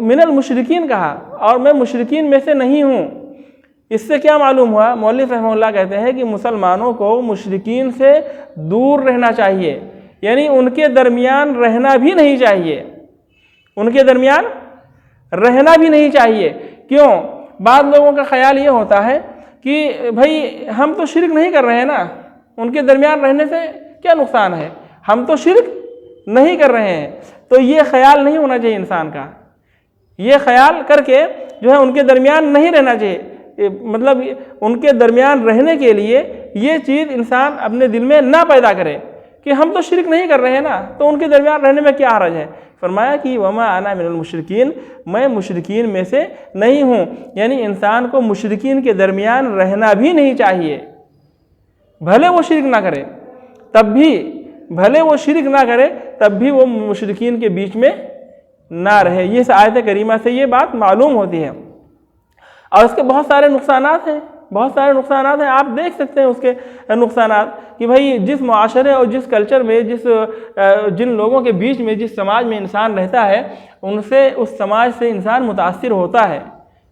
[SPEAKER 1] من المشرکین کہا، اور میں مشرکین میں سے نہیں ہوں۔ اس سے کیا معلوم ہوا؟ مولوی رحمہ اللہ کہتے ہیں کہ مسلمانوں کو مشرکین سے دور رہنا چاہیے، یعنی ان کے درمیان رہنا بھی نہیں چاہیے، ان کے درمیان رہنا بھی نہیں چاہیے۔ کیوں؟ بعض لوگوں کا خیال یہ ہوتا ہے کہ بھائی ہم تو شرک نہیں کر رہے ہیں نا، ان کے درمیان رہنے سے کیا نقصان ہے، ہم تو شرک نہیں کر رہے ہیں۔ تو یہ خیال نہیں ہونا چاہیے انسان کا، یہ خیال کر کے جو ہے ان کے درمیان نہیں رہنا چاہیے، مطلب ان کے درمیان رہنے کے لیے یہ چیز انسان اپنے دل میں نہ پیدا کرے کہ ہم تو شرک نہیں کر رہے ہیں نا، تو ان کے درمیان رہنے میں کیا حرج ہے۔ فرمایا کہ وما انا من المشرکین، میں مشرکین میں سے نہیں ہوں، یعنی انسان کو مشرکین کے درمیان رہنا بھی نہیں چاہیے، بھلے وہ شرک نہ کرے تب بھی، بھلے وہ شرک نہ کرے تب بھی وہ مشرکین کے بیچ میں نہ رہے۔ یہ اس آیت کریمہ سے یہ بات معلوم ہوتی ہے، اور اس کے بہت سارے نقصانات ہیں، بہت سارے نقصانات ہیں، آپ دیکھ سکتے ہیں اس کے نقصانات کہ بھائی جس معاشرے اور جس کلچر میں جن لوگوں کے بیچ میں جس سماج میں انسان رہتا ہے، ان سے اس سماج سے انسان متاثر ہوتا ہے،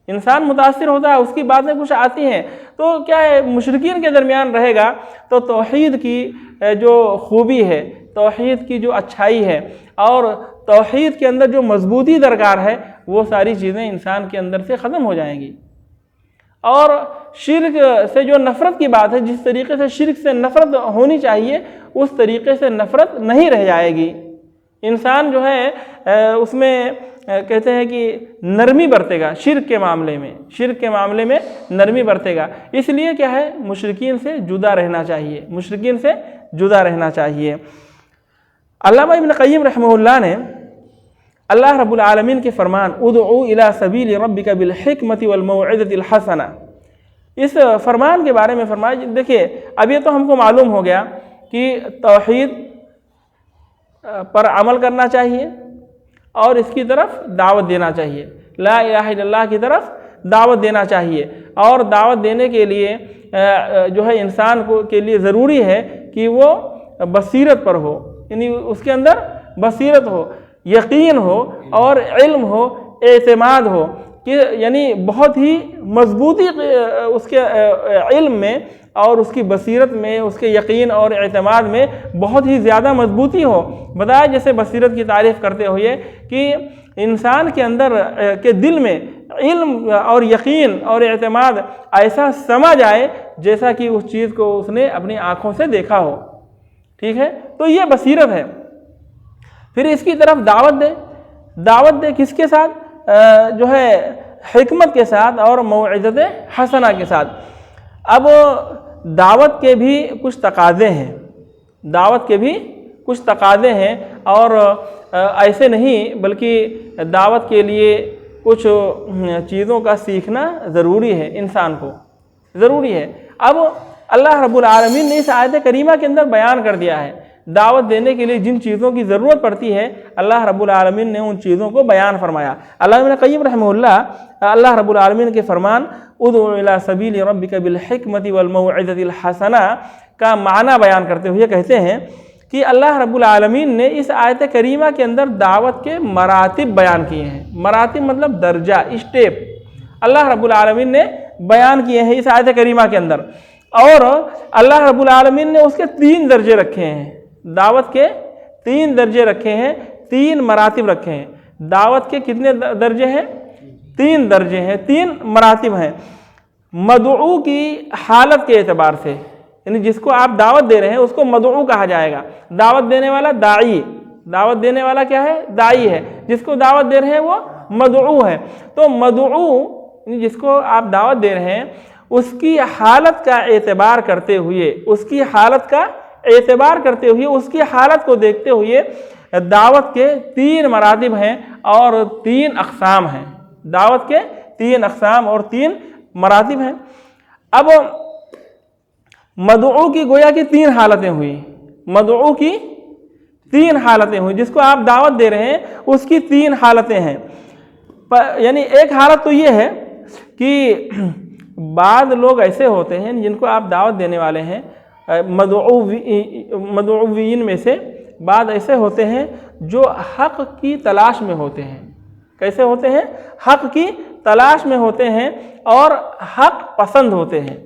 [SPEAKER 1] انسان متاثر ہوتا ہے، اس کی باتیں کچھ آتی ہیں، تو کیا ہے مشرکین کے درمیان رہے گا تو توحید کی جو خوبی ہے، توحید کی جو اچھائی ہے اور توحید کے اندر جو مضبوطی درکار ہے، وہ ساری چیزیں انسان کے اندر سے ختم ہو جائیں گی۔ اور شرک سے جو نفرت کی بات ہے، جس طریقے سے شرک سے نفرت ہونی چاہیے اس طریقے سے نفرت نہیں رہ جائے گی۔ انسان جو ہے اس میں کہتے ہیں کہ نرمی برتے گا، شرک کے معاملے میں نرمی برتے گا۔ اس لیے کیا ہے مشرکین سے جدا رہنا چاہیے، مشرکین سے جدا رہنا چاہیے۔ علامہ ابن قیم رحمہ اللہ نے اللہ رب العالمین کے فرمان ادعو الی سبیل ربک بالحکمۃ والموعظۃ الحسنہ، اس فرمان کے بارے میں فرمایا، دیکھیے اب یہ تو ہم کو معلوم ہو گیا کہ توحید پر عمل کرنا چاہیے اور اس کی طرف دعوت دینا چاہیے، لا الہ الا اللہ کی طرف دعوت دینا چاہیے، اور دعوت دینے کے لیے جو ہے انسان کے لیے ضروری ہے کہ وہ بصیرت پر ہو، یعنی اس کے اندر بصیرت ہو، یقین ہو اور علم ہو، اعتماد ہو، کہ یعنی بہت ہی مضبوطی اس کے علم میں اور اس کی بصیرت میں، اس کے یقین اور اعتماد میں بہت ہی زیادہ مضبوطی ہو۔ بتایا جیسے بصیرت کی تعریف کرتے ہوئے کہ انسان کے اندر کے دل میں علم اور یقین اور اعتماد ایسا سما جائے جیسا کہ اس چیز کو اس نے اپنی آنکھوں سے دیکھا ہو، ٹھیک ہے، تو یہ بصیرت ہے۔ پھر اس کی طرف دعوت دے کس کے ساتھ؟ جو ہے حکمت کے ساتھ اور موعظت حسنہ کے ساتھ۔ اب دعوت کے بھی کچھ تقاضے ہیں، اور ایسے نہیں بلکہ دعوت کے لیے کچھ چیزوں کا سیکھنا ضروری ہے، انسان کو ضروری ہے۔ اب اللہ رب العالمین نے اس آیت کریمہ کے اندر بیان کر دیا ہے، دعوت دینے کے لیے جن چیزوں کی ضرورت پڑتی ہے اللہ رب العالمین نے ان چیزوں کو بیان فرمایا۔ علامہ ابن قیم رحمہ اللہ رب العالمین کے فرمان ادعو الی سبیل ربک بالحکمۃ والموعظۃ الحسنہ کا معنی بیان کرتے ہوئے کہتے ہیں کہ اللہ رب العالمین نے اس آیت کریمہ کے اندر دعوت کے مراتب بیان کیے ہیں۔ مراتب مطلب درجہ، اسٹیپ اللہ رب العالمین نے بیان کیے ہیں اس آیت کریمہ کے اندر، اور اللہ رب العالمین نے اس کے 3 درجے رکھے ہیں، دعوت کے 3 درجے رکھے ہیں، 3 مراتب رکھے ہیں۔ دعوت کے کتنے درجے ہیں؟ 3 درجے ہیں، 3 مراتب ہیں۔ مدعو کی حالت کے اعتبار سے، یعنی جس کو آپ دعوت دے رہے ہیں اس کو مدعو کہا جائے گا۔ دعوت دینے والا داعی، دعوت دینے والا کیا ہے؟ داعی ہے، جس کو دعوت دے رہے ہیں وہ مدعو ہے۔ تو مدعو یعنی جس کو آپ دعوت دے رہے ہیں اس کی حالت کا اعتبار کرتے ہوئے، اس کی حالت کو دیکھتے ہوئے دعوت کے 3 مراتب ہیں اور 3 اقسام ہیں، دعوت کے 3 اقسام اور 3 مراتب ہیں۔ اب مدعو کی گویا کہ 3 حالتیں ہوئی، مدعو کی 3 حالتیں ہوئی، جس کو آپ دعوت دے رہے ہیں اس کی 3 حالتیں ہیں۔ یعنی ایک حالت تو یہ ہے کہ بعض لوگ ایسے ہوتے ہیں جن کو آپ دعوت دینے والے ہیں، مدعوین میں سے بعض ایسے ہوتے ہیں جو حق کی تلاش میں ہوتے ہیں۔ کیسے ہوتے ہیں؟ حق کی تلاش میں ہوتے ہیں اور حق پسند ہوتے ہیں،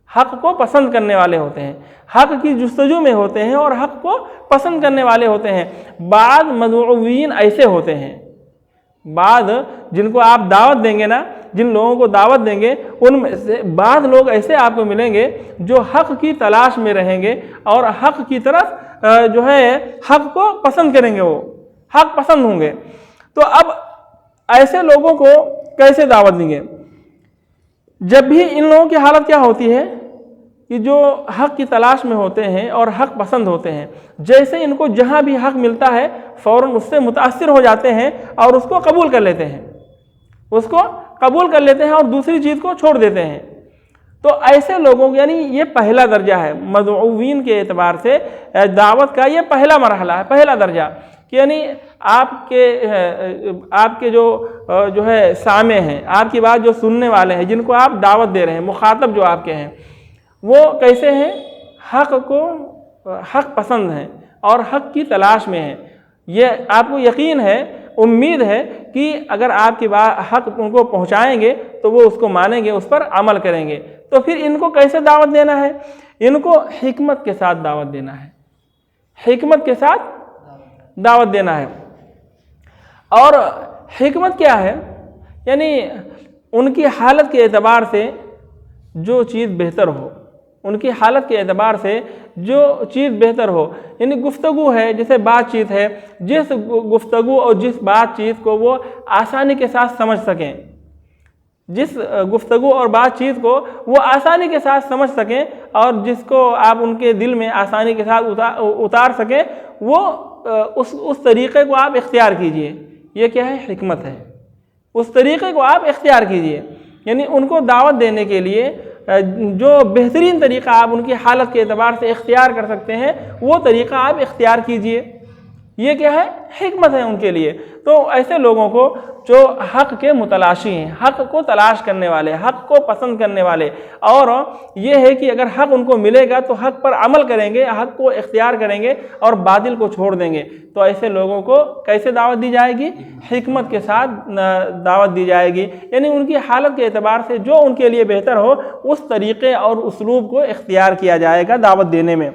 [SPEAKER 1] حق کو پسند کرنے والے ہوتے ہیں، حق کی جستجو میں ہوتے ہیں اور حق کو پسند کرنے والے ہوتے ہیں۔ بعض مدعوین ایسے ہوتے ہیں، بعض جن کو آپ دعوت دیں گے نا، جن لوگوں کو دعوت دیں گے ان میں سے بعض لوگ ایسے آپ کو ملیں گے جو حق کی تلاش میں رہیں گے اور حق کی طرف جو ہے حق کو پسند کریں گے، وہ حق پسند ہوں گے۔ تو اب ایسے لوگوں کو کیسے دعوت دیں گے؟ جب بھی ان لوگوں کی حالت کیا ہوتی ہے کہ جو حق کی تلاش میں ہوتے ہیں اور حق پسند ہوتے ہیں، جیسے ان کو جہاں بھی حق ملتا ہے فوراً اس سے متاثر ہو جاتے ہیں اور اس کو قبول کر لیتے ہیں، اس کو قبول کر لیتے ہیں اور دوسری چیز کو چھوڑ دیتے ہیں۔ تو ایسے لوگوں کو یعنی یہ پہلا درجہ ہے مدعوین کے اعتبار سے، دعوت کا یہ پہلا مرحلہ ہے، پہلا درجہ، کہ یعنی آپ کے جو ہے سامع ہیں، آپ کی بات جو سننے والے ہیں، جن کو آپ دعوت دے رہے ہیں، مخاطب جو آپ کے ہیں، وہ کیسے ہیں؟ حق پسند ہیں اور حق کی تلاش میں ہیں۔ یہ آپ کو یقین ہے، امید ہے کہ اگر آپ کی بات حق ان کو پہنچائیں گے تو وہ اس کو مانیں گے، اس پر عمل کریں گے۔ تو پھر ان کو کیسے دعوت دینا ہے؟ ان کو حکمت کے ساتھ دعوت دینا ہے، حکمت کے ساتھ دعوت دینا ہے۔ اور حکمت کیا ہے؟ یعنی ان کی حالت کے اعتبار سے جو چیز بہتر ہو، ان کی حالت کے اعتبار سے جو چیز بہتر ہو، یعنی گفتگو ہے، جیسے بات چیت ہے، جس گفتگو اور جس بات چیت کو وہ آسانی کے ساتھ سمجھ سکیں، جس گفتگو اور بات چیت کو وہ آسانی کے ساتھ سمجھ سکیں اور جس کو آپ ان کے دل میں آسانی کے ساتھ اتار سکیں، وہ اس طریقے کو آپ اختیار کیجئے۔ یہ کیا ہے؟ حکمت ہے۔ اس طریقے کو آپ اختیار کیجئے، یعنی ان کو دعوت دینے کے لیے جو بہترین طریقہ آپ ان کی حالت کے اعتبار سے اختیار کر سکتے ہیں وہ طریقہ آپ اختیار کیجئے۔ یہ کیا ہے؟ حکمت ہے ان کے لیے۔ تو ایسے لوگوں کو جو حق کے متلاشی ہیں، حق کو تلاش کرنے والے، حق کو پسند کرنے والے، اور یہ ہے کہ اگر حق ان کو ملے گا تو حق پر عمل کریں گے، حق کو اختیار کریں گے اور باطل کو چھوڑ دیں گے۔ تو ایسے لوگوں کو کیسے دعوت دی جائے گی؟ حکمت کے ساتھ دعوت دی جائے گی، یعنی ان کی حالت کے اعتبار سے جو ان کے لیے بہتر ہو اس طریقے اور اسلوب کو اختیار کیا جائے گا دعوت دینے میں۔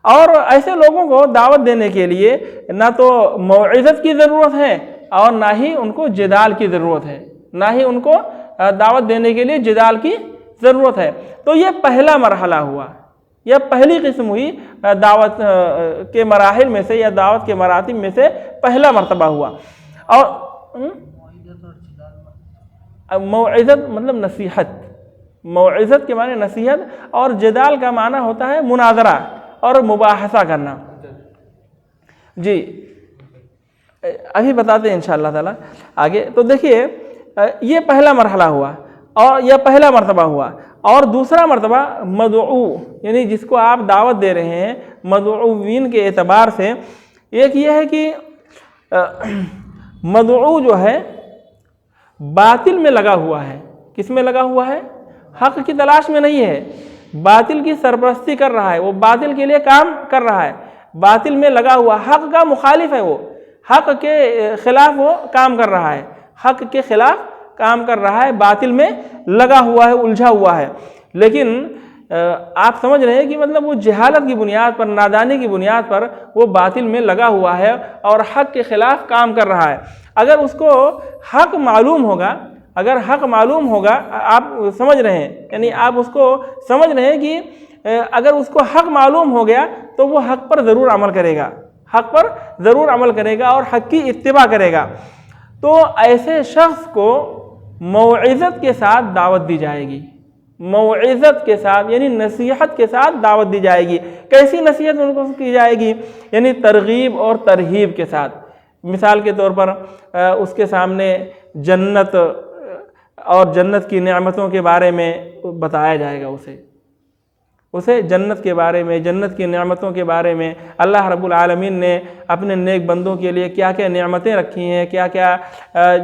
[SPEAKER 1] اور ایسے لوگوں کو دعوت دینے کے لیے نہ تو موعظت کی ضرورت ہے اور نہ ہی ان کو جدال کی ضرورت ہے، نہ ہی ان کو دعوت دینے کے لیے جدال کی ضرورت ہے۔ تو یہ پہلا مرحلہ ہوا، یہ پہلی قسم ہوئی دعوت کے مراحل میں سے یا دعوت کے مراتب میں سے پہلا مرتبہ ہوا۔ اور موعظت مطلب نصیحت، موعظت کے معنی نصیحت، اور جدال کا معنی ہوتا ہے مناظرہ اور مباحثہ کرنا۔ جی ابھی بتاتے ہیں انشاءاللہ تعالی آگے۔ تو دیکھیے یہ پہلا مرحلہ ہوا اور یہ پہلا مرتبہ ہوا۔ اور دوسرا مرتبہ مدعو، یعنی جس کو آپ دعوت دے رہے ہیں مدعوین کے اعتبار سے، ایک یہ ہے کہ مدعو جو ہے باطل میں لگا ہوا ہے۔ کس میں لگا ہوا ہے؟ حق کی تلاش میں نہیں ہے، باطل کی سرپرستی کر رہا ہے، وہ باطل کے لیے کام کر رہا ہے، باطل میں لگا ہوا، حق کا مخالف ہے، وہ حق کے خلاف وہ کام کر رہا ہے، حق کے خلاف کام کر رہا ہے، باطل میں لگا ہوا ہے، الجھا ہوا ہے۔ لیکن آپ سمجھ رہے ہیں کہ مطلب وہ جہالت کی بنیاد پر، نادانی کی بنیاد پر وہ باطل میں لگا ہوا ہے اور حق کے خلاف کام کر رہا ہے۔ اگر اس کو حق معلوم ہوگا، اگر حق معلوم ہوگا، آپ سمجھ رہے ہیں، یعنی آپ اس کو سمجھ رہے ہیں کہ اگر اس کو حق معلوم ہو گیا تو وہ حق پر ضرور عمل کرے گا، حق پر ضرور عمل کرے گا اور حق کی اتباع کرے گا۔ تو ایسے شخص کو موعظت کے ساتھ دعوت دی جائے گی، موعظت کے ساتھ یعنی نصیحت کے ساتھ دعوت دی جائے گی۔ کیسی نصیحت ان کو کی جائے گی؟ یعنی ترغیب اور ترہیب کے ساتھ۔ مثال کے طور پر اس کے سامنے جنت اور جنت کی نعمتوں کے بارے میں بتایا جائے گا، اسے جنت کے بارے میں، جنت کی نعمتوں کے بارے میں، اللہ رب العالمین نے اپنے نیک بندوں کے لیے کیا کیا نعمتیں رکھی ہیں، کیا کیا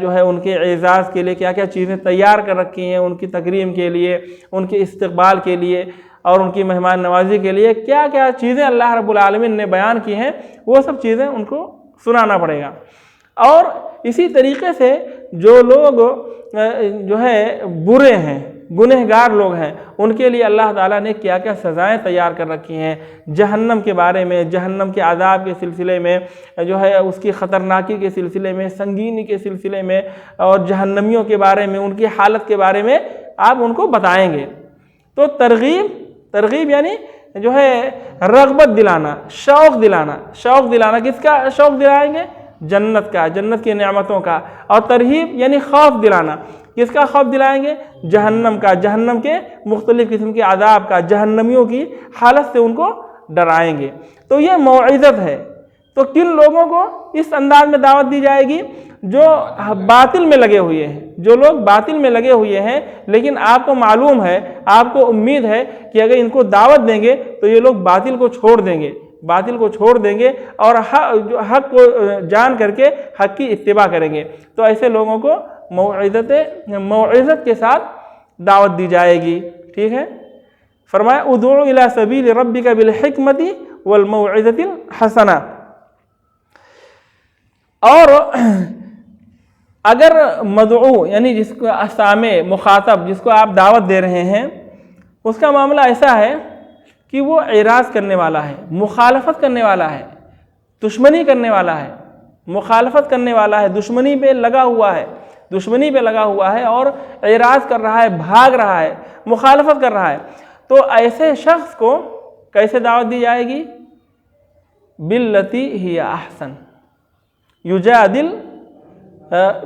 [SPEAKER 1] جو ہے ان کے اعزاز کے لیے کیا کیا چیزیں تیار کر رکھی ہیں، ان کی تکریم کے لیے، ان کے استقبال کے لیے اور ان کی مہمان نوازی کے لیے کیا کیا چیزیں اللہ رب العالمین نے بیان کی ہیں، وہ سب چیزیں ان کو سنانا پڑے گا۔ اور اسی طریقے سے جو لوگ جو ہے برے ہیں، گنہگار لوگ ہیں، ان کے لیے اللہ تعالیٰ نے کیا کیا سزائیں تیار کر رکھی ہیں، جہنم کے بارے میں، جہنم کے عذاب کے سلسلے میں، جو ہے اس کی خطرناکی کے سلسلے میں، سنگینی کے سلسلے میں، اور جہنمیوں کے بارے میں، ان کی حالت کے بارے میں آپ ان کو بتائیں گے۔ تو ترغیب یعنی جو ہے رغبت دلانا، شوق دلانا، کس کا شوق دلائیں گے؟ جنت کا، جنت کی نعمتوں کا۔ اور ترہیب یعنی خوف دلانا، کس کا خوف دلائیں گے؟ جہنم کا، جہنم کے مختلف قسم کے عذاب کا، جہنمیوں کی حالت سے ان کو ڈرائیں گے۔ تو یہ موعظت ہے۔ تو کن لوگوں کو اس انداز میں دعوت دی جائے گی؟ جو باطل میں لگے ہوئے ہیں، جو لوگ باطل میں لگے ہوئے ہیں، لیکن آپ کو معلوم ہے، آپ کو امید ہے کہ اگر ان کو دعوت دیں گے تو یہ لوگ باطل کو چھوڑ دیں گے اور حق کو جان کر کے حق کی اتباع کریں گے۔ تو ایسے لوگوں کو موعظت کے ساتھ دعوت دی جائے گی، ٹھیک ہے۔ فرمایا ادعو الی سبیل ربک بالحکمت والموعظۃ الحسنہ۔ اور اگر مدعو یعنی جس کو سامع، مخاطب، جس کو آپ دعوت دے رہے ہیں، اس کا معاملہ ایسا ہے کہ وہ اعراض کرنے والا ہے، مخالفت کرنے والا ہے، دشمنی کرنے والا ہے، مخالفت کرنے والا ہے، دشمنی پہ لگا ہوا ہے اور اعراض کر رہا ہے، بھاگ رہا ہے، مخالفت کر رہا ہے۔ تو ایسے شخص کو کیسے دعوت دی جائے گی؟ باللتی ہی احسن، یجادل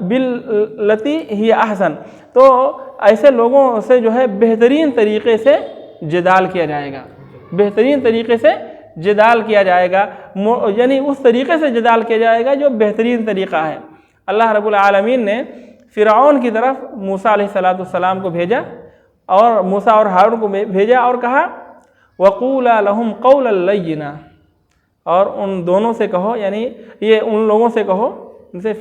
[SPEAKER 1] باللتی ہی احسن۔ تو ایسے لوگوں سے جو ہے بہترین طریقے سے جدال کیا جائے گا، بہترین طریقے سے جدال کیا جائے گا، یعنی اس طریقے سے جدال کیا جائے گا جو بہترین طریقہ ہے۔ اللہ رب العالمین نے فرعون کی طرف موسیٰ علیہ السلام کو بھیجا، اور موسیٰ اور ہارون کو بھیجا اور کہا وَقُولَا لَهُمْ قَوْلًا لَيِّنًا، اور ان دونوں سے کہو، یعنی یہ ان لوگوں سے کہو، ان سے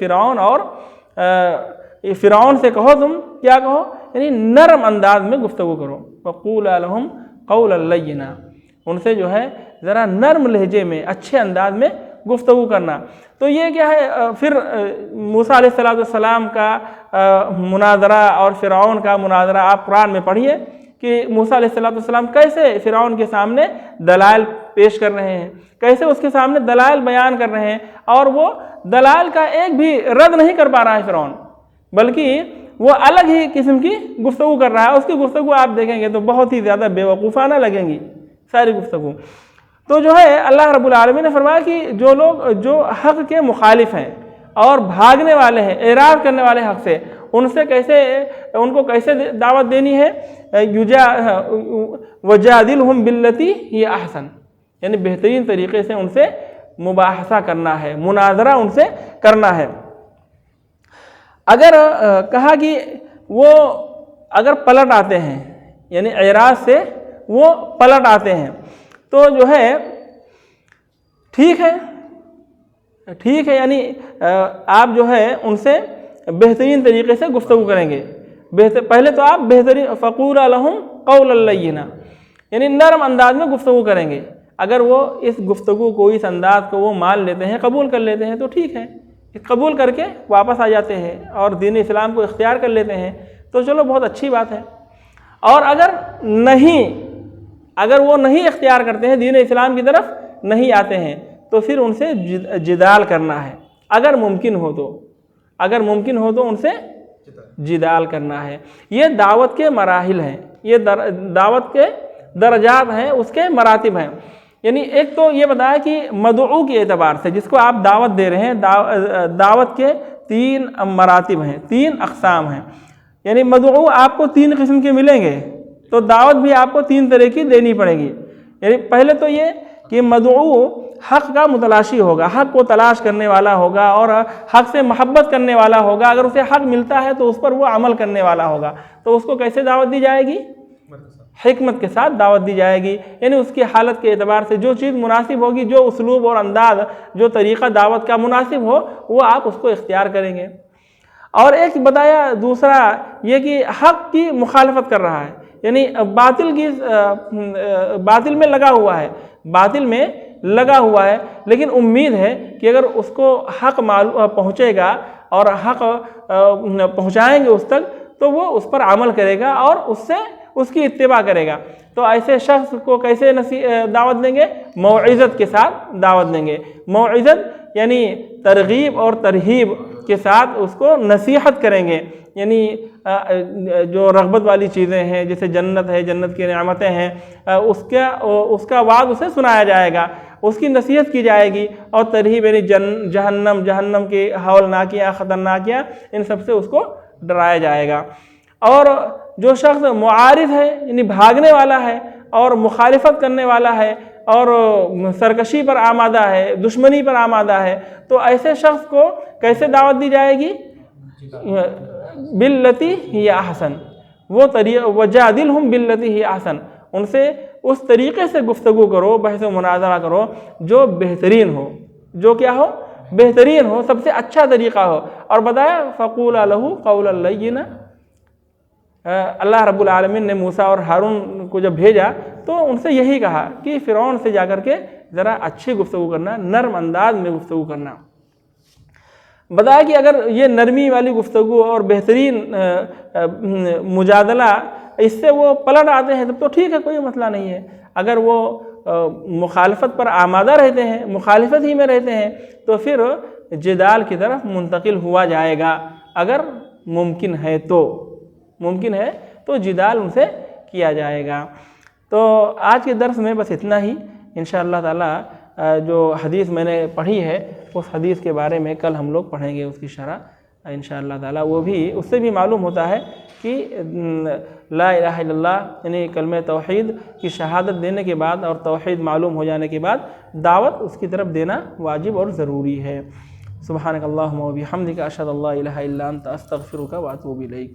[SPEAKER 1] فرعون سے کہو، تم کیا کہو؟ یعنی نرم انداز میں گفتگو کرو۔ وَقُولَا لَهُمْ قَوْلًا لَيِّنًا، ان سے جو ہے ذرا نرم لہجے میں، اچھے انداز میں گفتگو کرنا۔ تو یہ کیا ہے؟ پھر موسیٰ علیہ السلام کا مناظرہ اور فرعون کا مناظرہ آپ قرآن میں پڑھیے کہ موسیٰ علیہ السلام کیسے فرعون کے سامنے دلائل پیش کر رہے ہیں، کیسے اس کے سامنے دلائل بیان کر رہے ہیں، اور وہ دلائل کا ایک بھی رد نہیں کر پا رہا ہے فرعون، بلکہ وہ الگ ہی قسم کی گفتگو کر رہا ہے۔ اس کی گفتگو آپ دیکھیں گے تو بہت ہی زیادہ بے وقوفانہ لگیں گی ساری گفتگو۔ تو جو ہے اللہ رب العالمین نے فرمایا کہ جو لوگ جو حق کے مخالف ہیں اور بھاگنے والے ہیں، اعراض کرنے والے حق سے، ان کو کیسے دعوت دینی ہے؟ وجادلہم باللتی ہی احسن، یعنی بہترین طریقے سے ان سے مباحثہ کرنا ہے، مناظرہ ان سے کرنا ہے۔ اگر کہا کہ وہ اگر پلٹ آتے ہیں، یعنی اعراض سے وہ پلٹ آتے ہیں، تو جو ہے ٹھیک ہے، یعنی آپ جو ہے ان سے بہترین طریقے سے گفتگو کریں گے۔ پہلے تو آپ بہترین فَقُولَا لَهُمْ قَوْلًا لَيِّنًا، یعنی نرم انداز میں گفتگو کریں گے۔ اگر وہ اس گفتگو کو، اس انداز کو وہ مان لیتے ہیں، قبول کر لیتے ہیں تو ٹھیک ہے، قبول کر کے واپس آ جاتے ہیں اور دین اسلام کو اختیار کر لیتے ہیں تو چلو بہت اچھی بات ہے۔ اور اگر وہ نہیں اختیار کرتے ہیں، دین اسلام کی طرف نہیں آتے ہیں، تو پھر ان سے جدال کرنا ہے، اگر ممکن ہو تو ان سے جدال کرنا ہے۔ یہ دعوت کے مراحل ہیں، یہ دعوت کے درجات ہیں، اس کے مراتب ہیں۔ یعنی ایک تو یہ بتایا کہ مدعو کے اعتبار سے جس کو آپ دعوت دے رہے ہیں، دعوت کے 3 مراتب ہیں، 3 اقسام ہیں۔ یعنی مدعو آپ کو 3 قسم کے ملیں گے، تو دعوت بھی آپ کو 3 طرح کی دینی پڑے گی۔ یعنی پہلے تو یہ کہ مدعو حق کا متلاشی ہوگا، حق کو تلاش کرنے والا ہوگا اور حق سے محبت کرنے والا ہوگا۔ اگر اسے حق ملتا ہے تو اس پر وہ عمل کرنے والا ہوگا۔ تو اس کو کیسے دعوت دی جائے گی؟ حکمت کے ساتھ دعوت دی جائے گی، یعنی اس کی حالت کے اعتبار سے جو چیز مناسب ہوگی، جو اسلوب اور انداز، جو طریقہ دعوت کا مناسب ہو، وہ آپ اس کو اختیار کریں گے۔ اور ایک بتایا دوسرا یہ کہ حق کی مخالفت کر رہا ہے، یعنی باطل میں لگا ہوا ہے، باطل میں لگا ہوا ہے، لیکن امید ہے کہ اگر اس کو حق پہنچے گا اور حق پہنچائیں گے اس تک تو وہ اس پر عمل کرے گا اور اس کی اتباع کرے گا۔ تو ایسے شخص کو کیسے دعوت دیں گے؟ موعظت کے ساتھ دعوت دیں گے۔ موعظت یعنی ترغیب اور ترہیب کے ساتھ اس کو نصیحت کریں گے، یعنی جو رغبت والی چیزیں ہیں جیسے جنت ہے، جنت کی نعمتیں ہیں، اس کا وعظ اسے سنایا جائے گا، اس کی نصیحت کی جائے گی، اور ترہیب یعنی جہنم کی ہولناکیاں، خطرناکیاں، ان سب سے اس کو ڈرایا جائے گا۔ اور جو شخص معارض ہے یعنی بھاگنے والا ہے اور مخالفت کرنے والا ہے اور سرکشی پر آمادہ ہے، دشمنی پر آمادہ ہے، تو ایسے شخص کو کیسے دعوت دی جائے گی؟ باللتی ہی احسن، وہ طریقہ وجادلہم باللتی ہی احسن، ان سے اس طریقے سے گفتگو کرو، بحث و مناظرہ کرو جو بہترین ہو، جو کیا ہو؟ بہترین ہو، سب سے اچھا طریقہ ہو۔ اور بتایا فَقُولَا لَهُ قَوْلًا لَيِّنًا، اللہ رب العالمین نے موسیٰ اور ہارون کو جب بھیجا تو ان سے یہی کہا کہ فرعون سے جا کر کے ذرا اچھی گفتگو کرنا، نرم انداز میں گفتگو کرنا۔ بتایا کہ اگر یہ نرمی والی گفتگو اور بہترین مجادلہ اس سے وہ پلٹ آتے ہیں تب تو ٹھیک ہے، کوئی مسئلہ نہیں ہے۔ اگر وہ مخالفت پر آمادہ رہتے ہیں، مخالفت ہی میں رہتے ہیں، تو پھر جدال کی طرف منتقل ہوا جائے گا۔ اگر ممکن ہے تو جدال ان سے کیا جائے گا۔ تو آج کے درس میں بس اتنا ہی، انشاءاللہ تعالی جو حدیث میں نے پڑھی ہے اس حدیث کے بارے میں کل ہم لوگ پڑھیں گے اس کی شرح انشاءاللہ تعالی۔ وہ بھی اس سے بھی معلوم ہوتا ہے کہ لا الہ الا اللہ یعنی کلمہ توحید کی شہادت دینے کے بعد اور توحید معلوم ہو جانے کے بعد دعوت اس کی طرف دینا واجب اور ضروری ہے۔ سبحانک اللہم و بحمدک اشہد ان لا الہ الا انت استغفرک و اتوب الیک۔